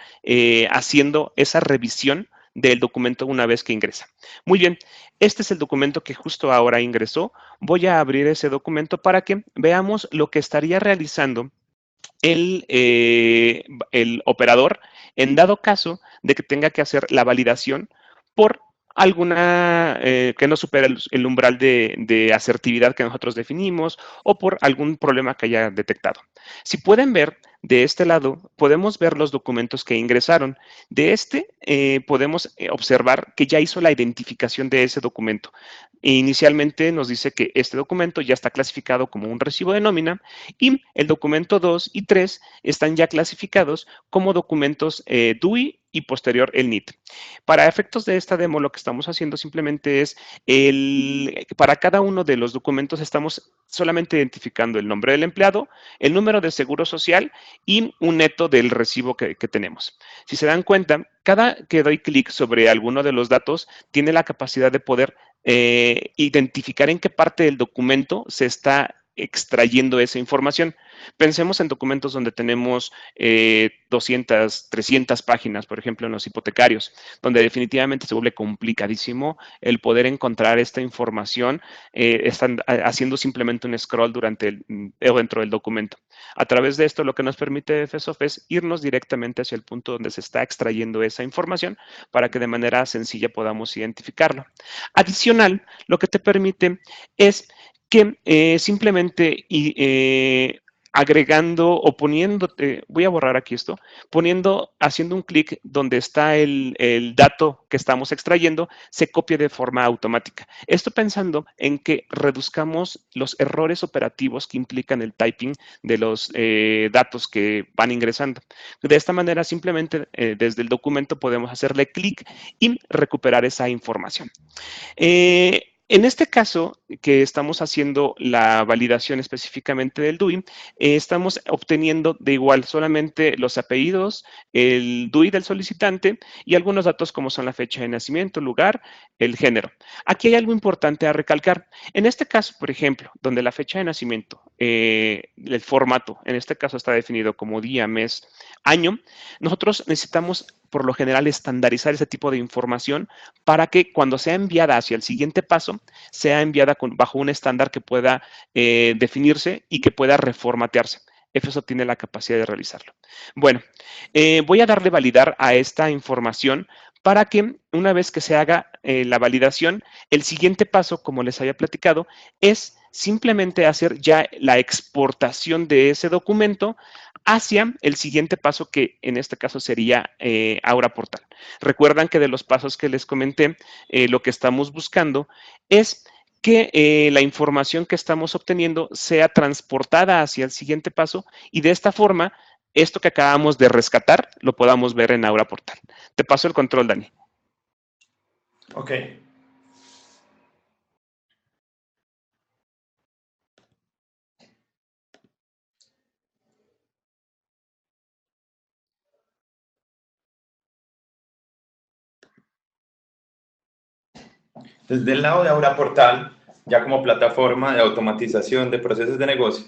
haciendo esa revisión del documento una vez que ingresa. Muy bien, este es el documento que justo ahora ingresó. Voy a abrir ese documento para que veamos lo que estaría realizando el operador en dado caso de que tenga que hacer la validación por alguna que no supera el umbral de asertividad que nosotros definimos o por algún problema que haya detectado. Si pueden ver, de este lado podemos ver los documentos que ingresaron. De podemos observar que ya hizo la identificación de ese documento. Inicialmente nos dice que este documento ya está clasificado como un recibo de nómina y el documento 2 y 3 están ya clasificados como documentos DUI y posterior el NIT. Para efectos de esta demo, lo que estamos haciendo simplemente es, para cada uno de los documentos estamos solamente identificando el nombre del empleado, el número de seguro social y un neto del recibo que tenemos. Si se dan cuenta, cada que doy clic sobre alguno de los datos, tiene la capacidad de poder identificar en qué parte del documento se está extrayendo esa información. Pensemos en documentos donde tenemos 200, 300 páginas, por ejemplo, en los hipotecarios, donde definitivamente se vuelve complicadísimo el poder encontrar esta información. Están haciendo simplemente un scroll dentro del documento. A través de esto, lo que nos permite FSoft es irnos directamente hacia el punto donde se está extrayendo esa información para que de manera sencilla podamos identificarlo. Adicional, lo que te permite es que simplemente agregando o poniéndote, voy a borrar aquí esto, haciendo un clic donde está el dato que estamos extrayendo, se copia de forma automática. Esto pensando en que reduzcamos los errores operativos que implican el typing de los datos que van ingresando. De esta manera, simplemente desde el documento podemos hacerle clic y recuperar esa información. En este caso, que estamos haciendo la validación específicamente del DUI, estamos obteniendo de igual solamente los apellidos, el DUI del solicitante y algunos datos como son la fecha de nacimiento, lugar, el género. Aquí hay algo importante a recalcar. En este caso, por ejemplo, donde la fecha de nacimiento, el formato, en este caso está definido como día, mes, año, nosotros necesitamos por lo general estandarizar ese tipo de información para que cuando sea enviada hacia el siguiente paso, sea enviada bajo un estándar que pueda definirse y que pueda reformatearse. Eso tiene la capacidad de realizarlo. Bueno, voy a darle validar a esta información para que una vez que se haga la validación, el siguiente paso, como les había platicado, es simplemente hacer ya la exportación de ese documento hacia el siguiente paso, que en este caso sería Aura Portal. Recuerdan que de los pasos que les comenté, lo que estamos buscando es que la información que estamos obteniendo sea transportada hacia el siguiente paso y de esta forma, esto que acabamos de rescatar lo podamos ver en Aura Portal. Te paso el control, Dani. Ok. Desde el lado de Aura Portal, ya como plataforma de automatización de procesos de negocio,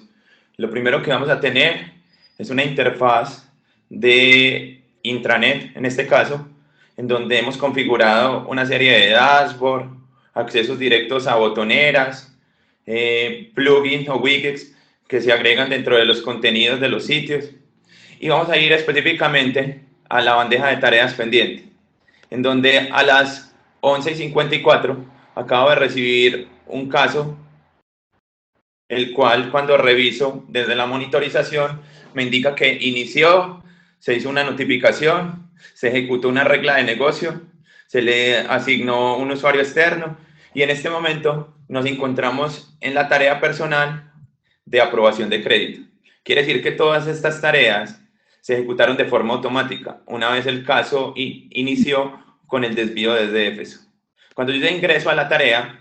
lo primero que vamos a tener es una interfaz de intranet, en este caso, en donde hemos configurado una serie de dashboard, accesos directos a botoneras, plugins o widgets que se agregan dentro de los contenidos de los sitios. Y vamos a ir específicamente a la bandeja de tareas pendientes, en donde a las 11:54 acabo de recibir un caso, el cual cuando reviso desde la monitorización me indica que inició, se hizo una notificación, se ejecutó una regla de negocio, se le asignó un usuario externo y en este momento nos encontramos en la tarea personal de aprobación de crédito. Quiere decir que todas estas tareas se ejecutaron de forma automática una vez el caso inició con el desvío desde EFESO. Cuando yo ya ingreso a la tarea,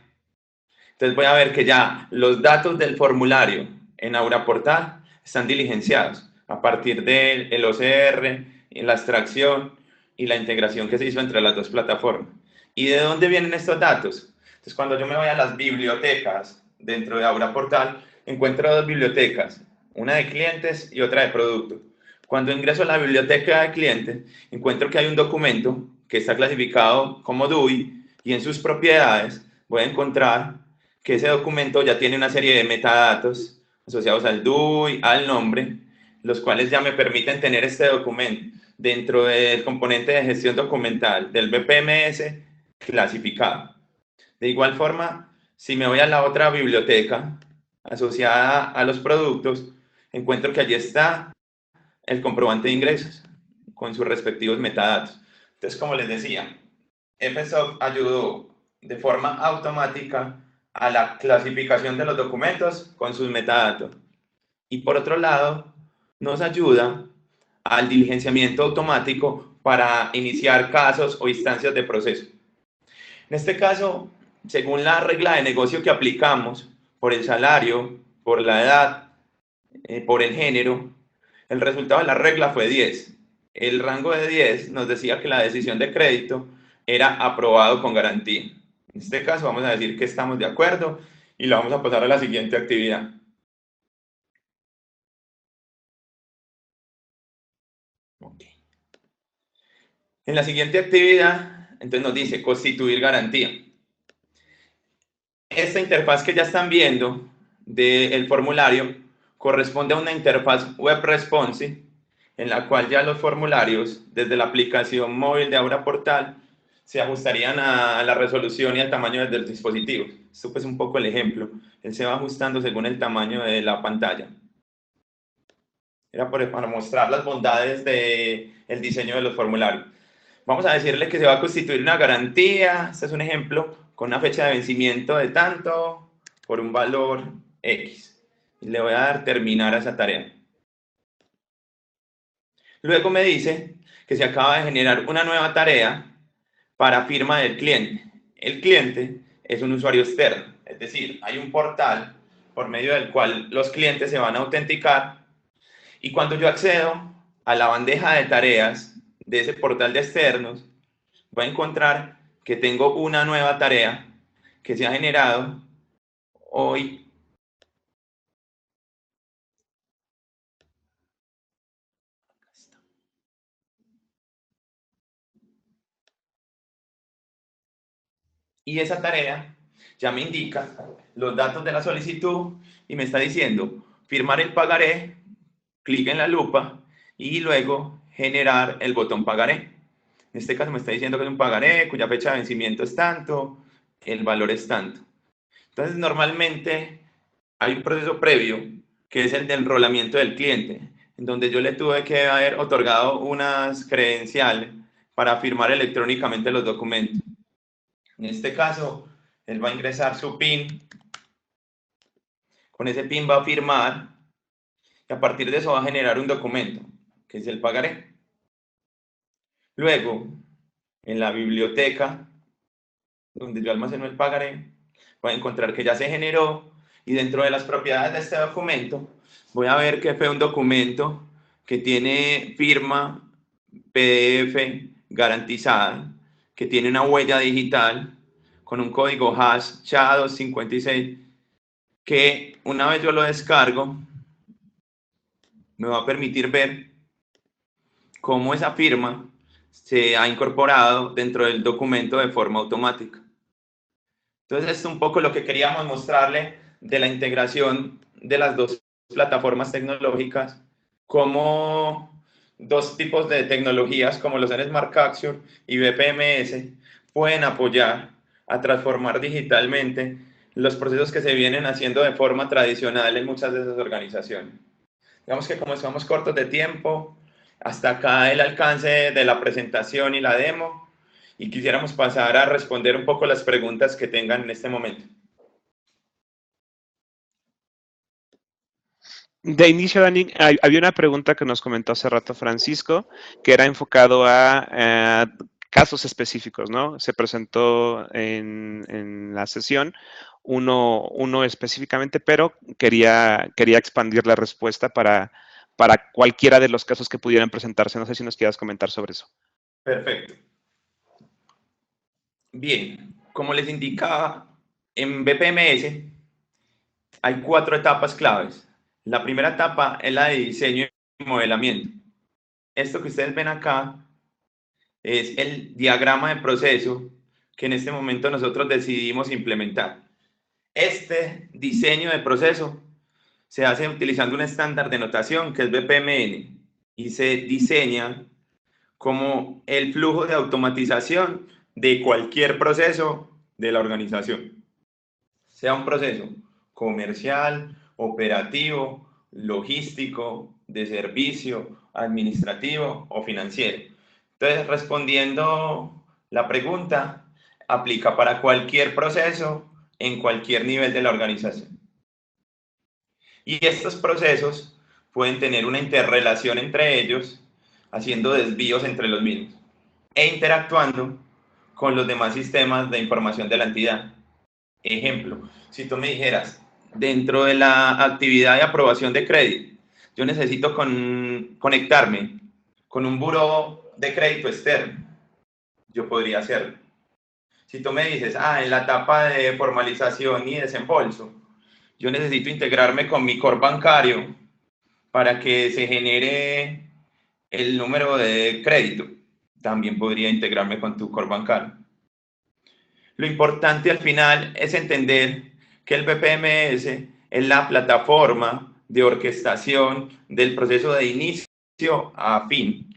entonces voy a ver que ya los datos del formulario en Aura Portal están diligenciados a partir del OCR, la extracción y la integración que se hizo entre las dos plataformas. ¿Y de dónde vienen estos datos? Entonces cuando yo me voy a las bibliotecas dentro de Aura Portal, encuentro dos bibliotecas, una de clientes y otra de productos. Cuando ingreso a la biblioteca de clientes, encuentro que hay un documento que está clasificado como DUI y en sus propiedades voy a encontrar que ese documento ya tiene una serie de metadatos asociados al DUI, al nombre, los cuales ya me permiten tener este documento dentro del componente de gestión documental del BPMS clasificado. De igual forma, si me voy a la otra biblioteca asociada a los productos, encuentro que allí está el comprobante de ingresos con sus respectivos metadatos. Entonces, como les decía, FSOC ayudó de forma automática a la clasificación de los documentos con sus metadatos. Y por otro lado, nos ayuda al diligenciamiento automático para iniciar casos o instancias de proceso. En este caso, según la regla de negocio que aplicamos, por el salario, por la edad, por el género, el resultado de la regla fue 10. El rango de 10 nos decía que la decisión de crédito era aprobado con garantía. En este caso vamos a decir que estamos de acuerdo y lo vamos a pasar a la siguiente actividad. Okay. En la siguiente actividad, entonces nos dice constituir garantía. Esta interfaz que ya están viendo del formulario corresponde a una interfaz web responsive en la cual ya los formularios desde la aplicación móvil de Aura Portal se ajustarían a la resolución y al tamaño del dispositivo. Esto pues es un poco el ejemplo. Él se va ajustando según el tamaño de la pantalla. Era para mostrar las bondades del diseño de los formularios. Vamos a decirle que se va a constituir una garantía. Este es un ejemplo con una fecha de vencimiento de tanto por un valor X. Y le voy a dar terminar a esa tarea. Luego me dice que se acaba de generar una nueva tarea para firma del cliente. El cliente es un usuario externo, es decir, hay un portal por medio del cual los clientes se van a autenticar y cuando yo accedo a la bandeja de tareas de ese portal de externos, voy a encontrar que tengo una nueva tarea que se ha generado hoy. Y esa tarea ya me indica los datos de la solicitud y me está diciendo firmar el pagaré, clic en la lupa y luego generar el botón pagaré. En este caso me está diciendo que es un pagaré cuya fecha de vencimiento es tanto, el valor es tanto. Entonces normalmente hay un proceso previo que es el de enrolamiento del cliente, en donde yo le tuve que haber otorgado unas credenciales para firmar electrónicamente los documentos. En este caso, él va a ingresar su PIN, con ese PIN va a firmar y a partir de eso va a generar un documento, que es el pagaré. Luego, en la biblioteca, donde yo almaceno el pagaré, voy a encontrar que ya se generó y dentro de las propiedades de este documento voy a ver que fue un documento que tiene firma PDF garantizada, que tiene una huella digital con un código hash SHA-256 que una vez yo lo descargo me va a permitir ver cómo esa firma se ha incorporado dentro del documento de forma automática. Entonces, esto es un poco lo que queríamos mostrarle de la integración de las dos plataformas tecnológicas, como dos tipos de tecnologías, como los son Smart Capture y BPMS, pueden apoyar a transformar digitalmente los procesos que se vienen haciendo de forma tradicional en muchas de esas organizaciones. Digamos que como estamos cortos de tiempo, hasta acá el alcance de la presentación y la demo, y quisiéramos pasar a responder un poco las preguntas que tengan en este momento. De inicio, Dani, había una pregunta que nos comentó hace rato Francisco, que era enfocado a casos específicos, ¿no? Se presentó en la sesión uno específicamente, pero quería expandir la respuesta para cualquiera de los casos que pudieran presentarse. No sé si nos quieras comentar sobre eso. Perfecto. Bien, como les indicaba, en BPMS hay 4 etapas claves. La primera etapa es la de diseño y modelamiento. Esto que ustedes ven acá es el diagrama de proceso que en este momento nosotros decidimos implementar. Este diseño de proceso se hace utilizando un estándar de notación que es BPMN y se diseña como el flujo de automatización de cualquier proceso de la organización, sea un proceso comercial, operativo, logístico, de servicio, administrativo o financiero. Entonces, respondiendo la pregunta, aplica para cualquier proceso en cualquier nivel de la organización. Y estos procesos pueden tener una interrelación entre ellos, haciendo desvíos entre los mismos e interactuando con los demás sistemas de información de la entidad. Ejemplo, si tú me dijeras, dentro de la actividad de aprobación de crédito, yo necesito conectarme con un buró de crédito externo, yo podría hacerlo. Si tú me dices, en la etapa de formalización y desembolso, yo necesito integrarme con mi core bancario para que se genere el número de crédito, también podría integrarme con tu core bancario. Lo importante al final es entender que el BPMS es la plataforma de orquestación del proceso de inicio a fin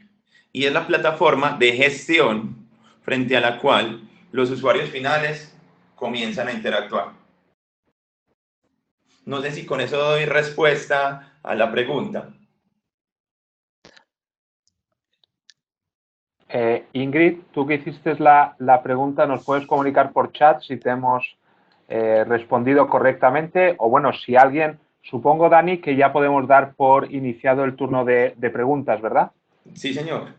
y es la plataforma de gestión frente a la cual los usuarios finales comienzan a interactuar. No sé si con eso doy respuesta a la pregunta. Ingrid, tú que hiciste la pregunta, ¿nos puedes comunicar por chat si te hemos respondido correctamente? O bueno, si alguien, supongo, Dani, que ya podemos dar por iniciado el turno de preguntas, ¿verdad? Sí, señor.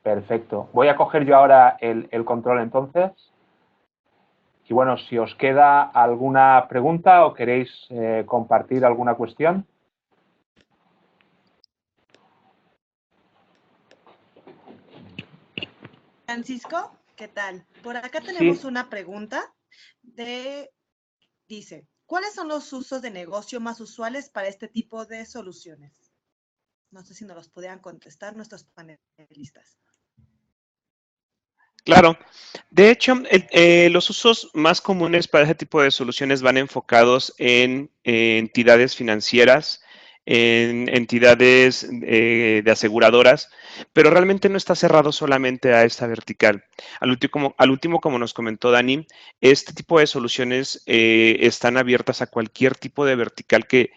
Perfecto. Voy a coger yo ahora el control entonces. Y bueno, si os queda alguna pregunta o queréis compartir alguna cuestión. Francisco, ¿qué tal? Por acá Sí. tenemos una pregunta dice, ¿cuáles son los usos de negocio más usuales para este tipo de soluciones? No sé si nos los podrían contestar nuestros panelistas. Claro. De hecho, los usos más comunes para ese tipo de soluciones van enfocados en entidades financieras, en entidades de aseguradoras, pero realmente no está cerrado solamente a esta vertical. Al último, como nos comentó Dani, este tipo de soluciones están abiertas a cualquier tipo de vertical que,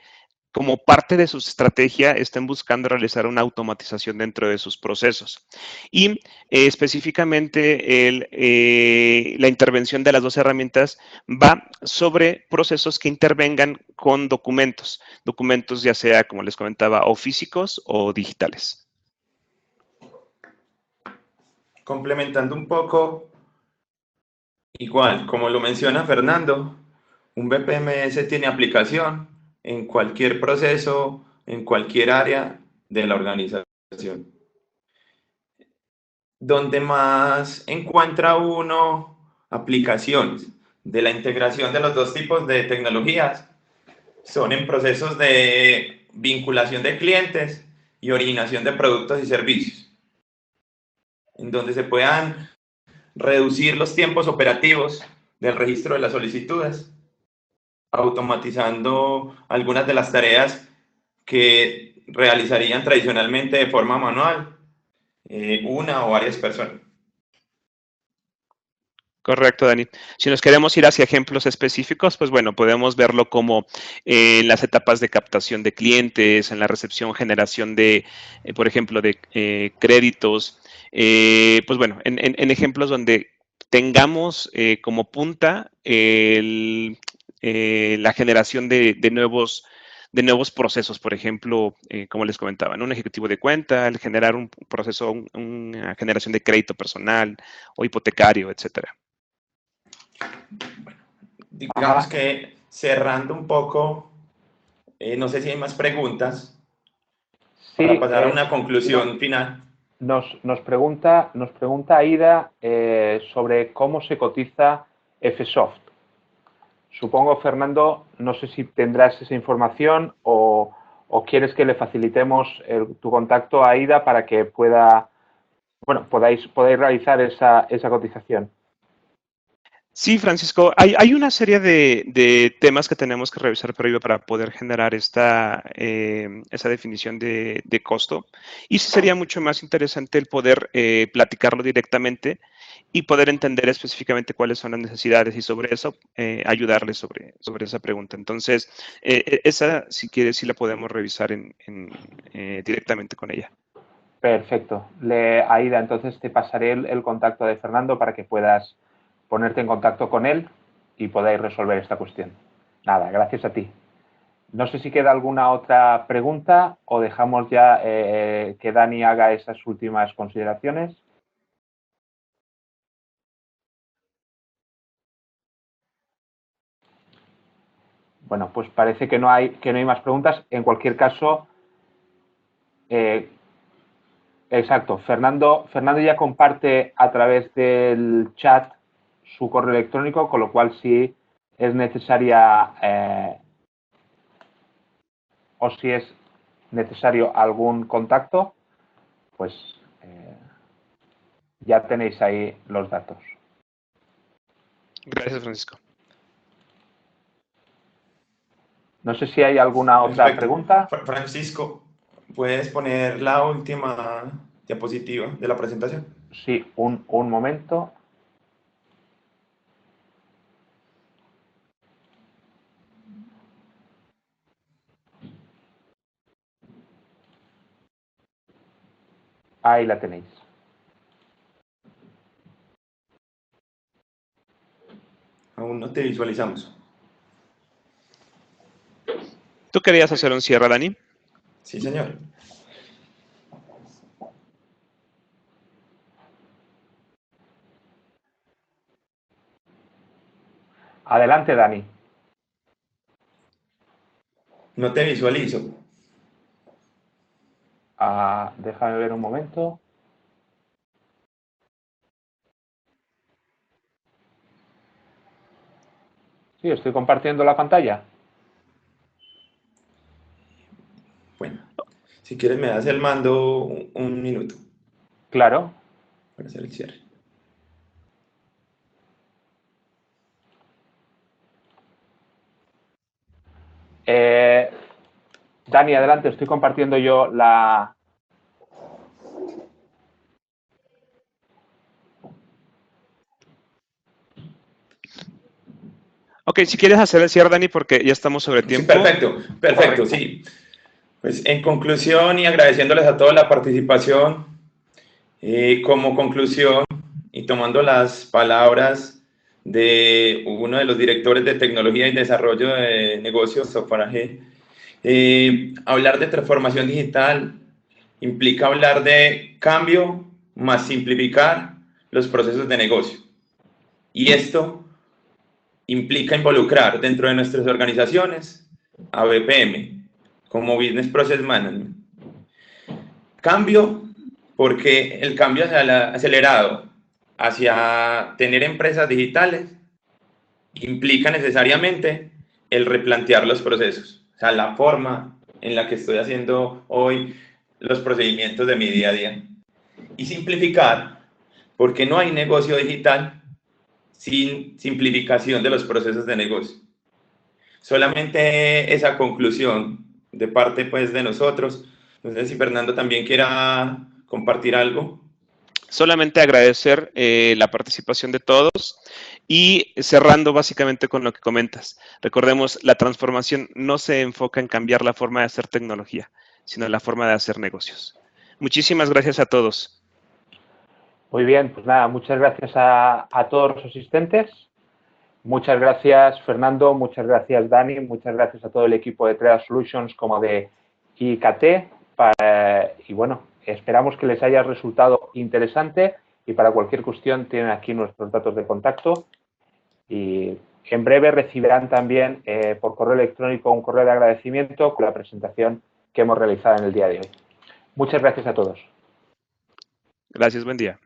como parte de su estrategia, estén buscando realizar una automatización dentro de sus procesos. Y específicamente la intervención de las dos herramientas va sobre procesos que intervengan con documentos, ya sea, como les comentaba, o físicos o digitales. Complementando un poco, igual, como lo menciona Fernando, un BPMS tiene aplicación en cualquier proceso, en cualquier área de la organización. Donde más encuentra uno aplicaciones de la integración de los dos tipos de tecnologías son en procesos de vinculación de clientes y originación de productos y servicios, en donde se puedan reducir los tiempos operativos del registro de las solicitudes, automatizando algunas de las tareas que realizarían tradicionalmente de forma manual una o varias personas. Correcto, Dani. Si nos queremos ir hacia ejemplos específicos, pues bueno, podemos verlo como en las etapas de captación de clientes, en la recepción, generación de, por ejemplo, de créditos. Pues bueno, en ejemplos donde tengamos como punta la generación de nuevos procesos, por ejemplo, como les comentaba, ¿no? Un ejecutivo de cuenta, el generar un proceso, una generación de crédito personal o hipotecario, etcétera. Digamos que cerrando un poco, no sé si hay más preguntas Sí, para pasar a una conclusión final. Nos pregunta Aida sobre cómo se cotiza Fsoft. Supongo, Fernando, no sé si tendrás esa información o quieres que le facilitemos tu contacto a Aida para que podáis realizar esa cotización. Sí, Francisco, hay una serie de temas que tenemos que revisar previo para poder generar esa definición de costo. Y sí sería mucho más interesante el poder platicarlo directamente y poder entender específicamente cuáles son las necesidades y sobre eso ayudarles sobre esa pregunta. Entonces, esa, si quieres, sí la podemos revisar directamente con ella. Perfecto. Aida, entonces te pasaré el contacto de Fernando para que puedas ponerte en contacto con él y podáis resolver esta cuestión. Nada, gracias a ti. No sé si queda alguna otra pregunta o dejamos ya que Dani haga esas últimas consideraciones. Bueno, pues parece que no hay más preguntas. En cualquier caso, exacto. Fernando ya comparte a través del chat su correo electrónico, con lo cual si es necesaria o si es necesario algún contacto, pues ya tenéis ahí los datos. Gracias, Francisco. No sé si hay alguna otra pregunta. Francisco, ¿puedes poner la última diapositiva de la presentación? Sí, un momento. Ahí la tenéis. Aún no te visualizamos. ¿Tú querías hacer un cierre, Dani? Sí, señor. Adelante, Dani. No te visualizo. Déjame ver un momento. Sí, estoy compartiendo la pantalla. Bueno, si quieres me das el mando un minuto Claro. para hacer el cierre. Dani, adelante, estoy compartiendo yo la... Ok, si quieres hacer el cierre, Dani, porque ya estamos sobre Sí, tiempo. perfecto, Correcto. sí. Pues en conclusión y agradeciéndoles a todos la participación, como conclusión y tomando las palabras de uno de los directores de tecnología y desarrollo de negocios, Software AG, hablar de transformación digital implica hablar de cambio más simplificar los procesos de negocio. Y esto implica involucrar dentro de nuestras organizaciones a BPM como Business Process Management. Cambio, porque el cambio acelerado hacia tener empresas digitales implica necesariamente el replantear los procesos, o sea, la forma en la que estoy haciendo hoy los procedimientos de mi día a día. Y simplificar, porque no hay negocio digital sin simplificación de los procesos de negocio. Solamente esa conclusión de parte pues de nosotros. No sé si Fernando también quiera compartir algo. Solamente agradecer la participación de todos y cerrando básicamente con lo que comentas. Recordemos, la transformación no se enfoca en cambiar la forma de hacer tecnología, sino la forma de hacer negocios. Muchísimas gracias a todos. Muy bien, pues nada, muchas gracias a todos los asistentes. Muchas gracias, Fernando. Muchas gracias, Dani. Muchas gracias a todo el equipo de Treda Solutions como de IKT. Y bueno, esperamos que les haya resultado interesante y para cualquier cuestión tienen aquí nuestros datos de contacto y en breve recibirán también por correo electrónico un correo de agradecimiento con la presentación que hemos realizado en el día de hoy. Muchas gracias a todos. Gracias, buen día.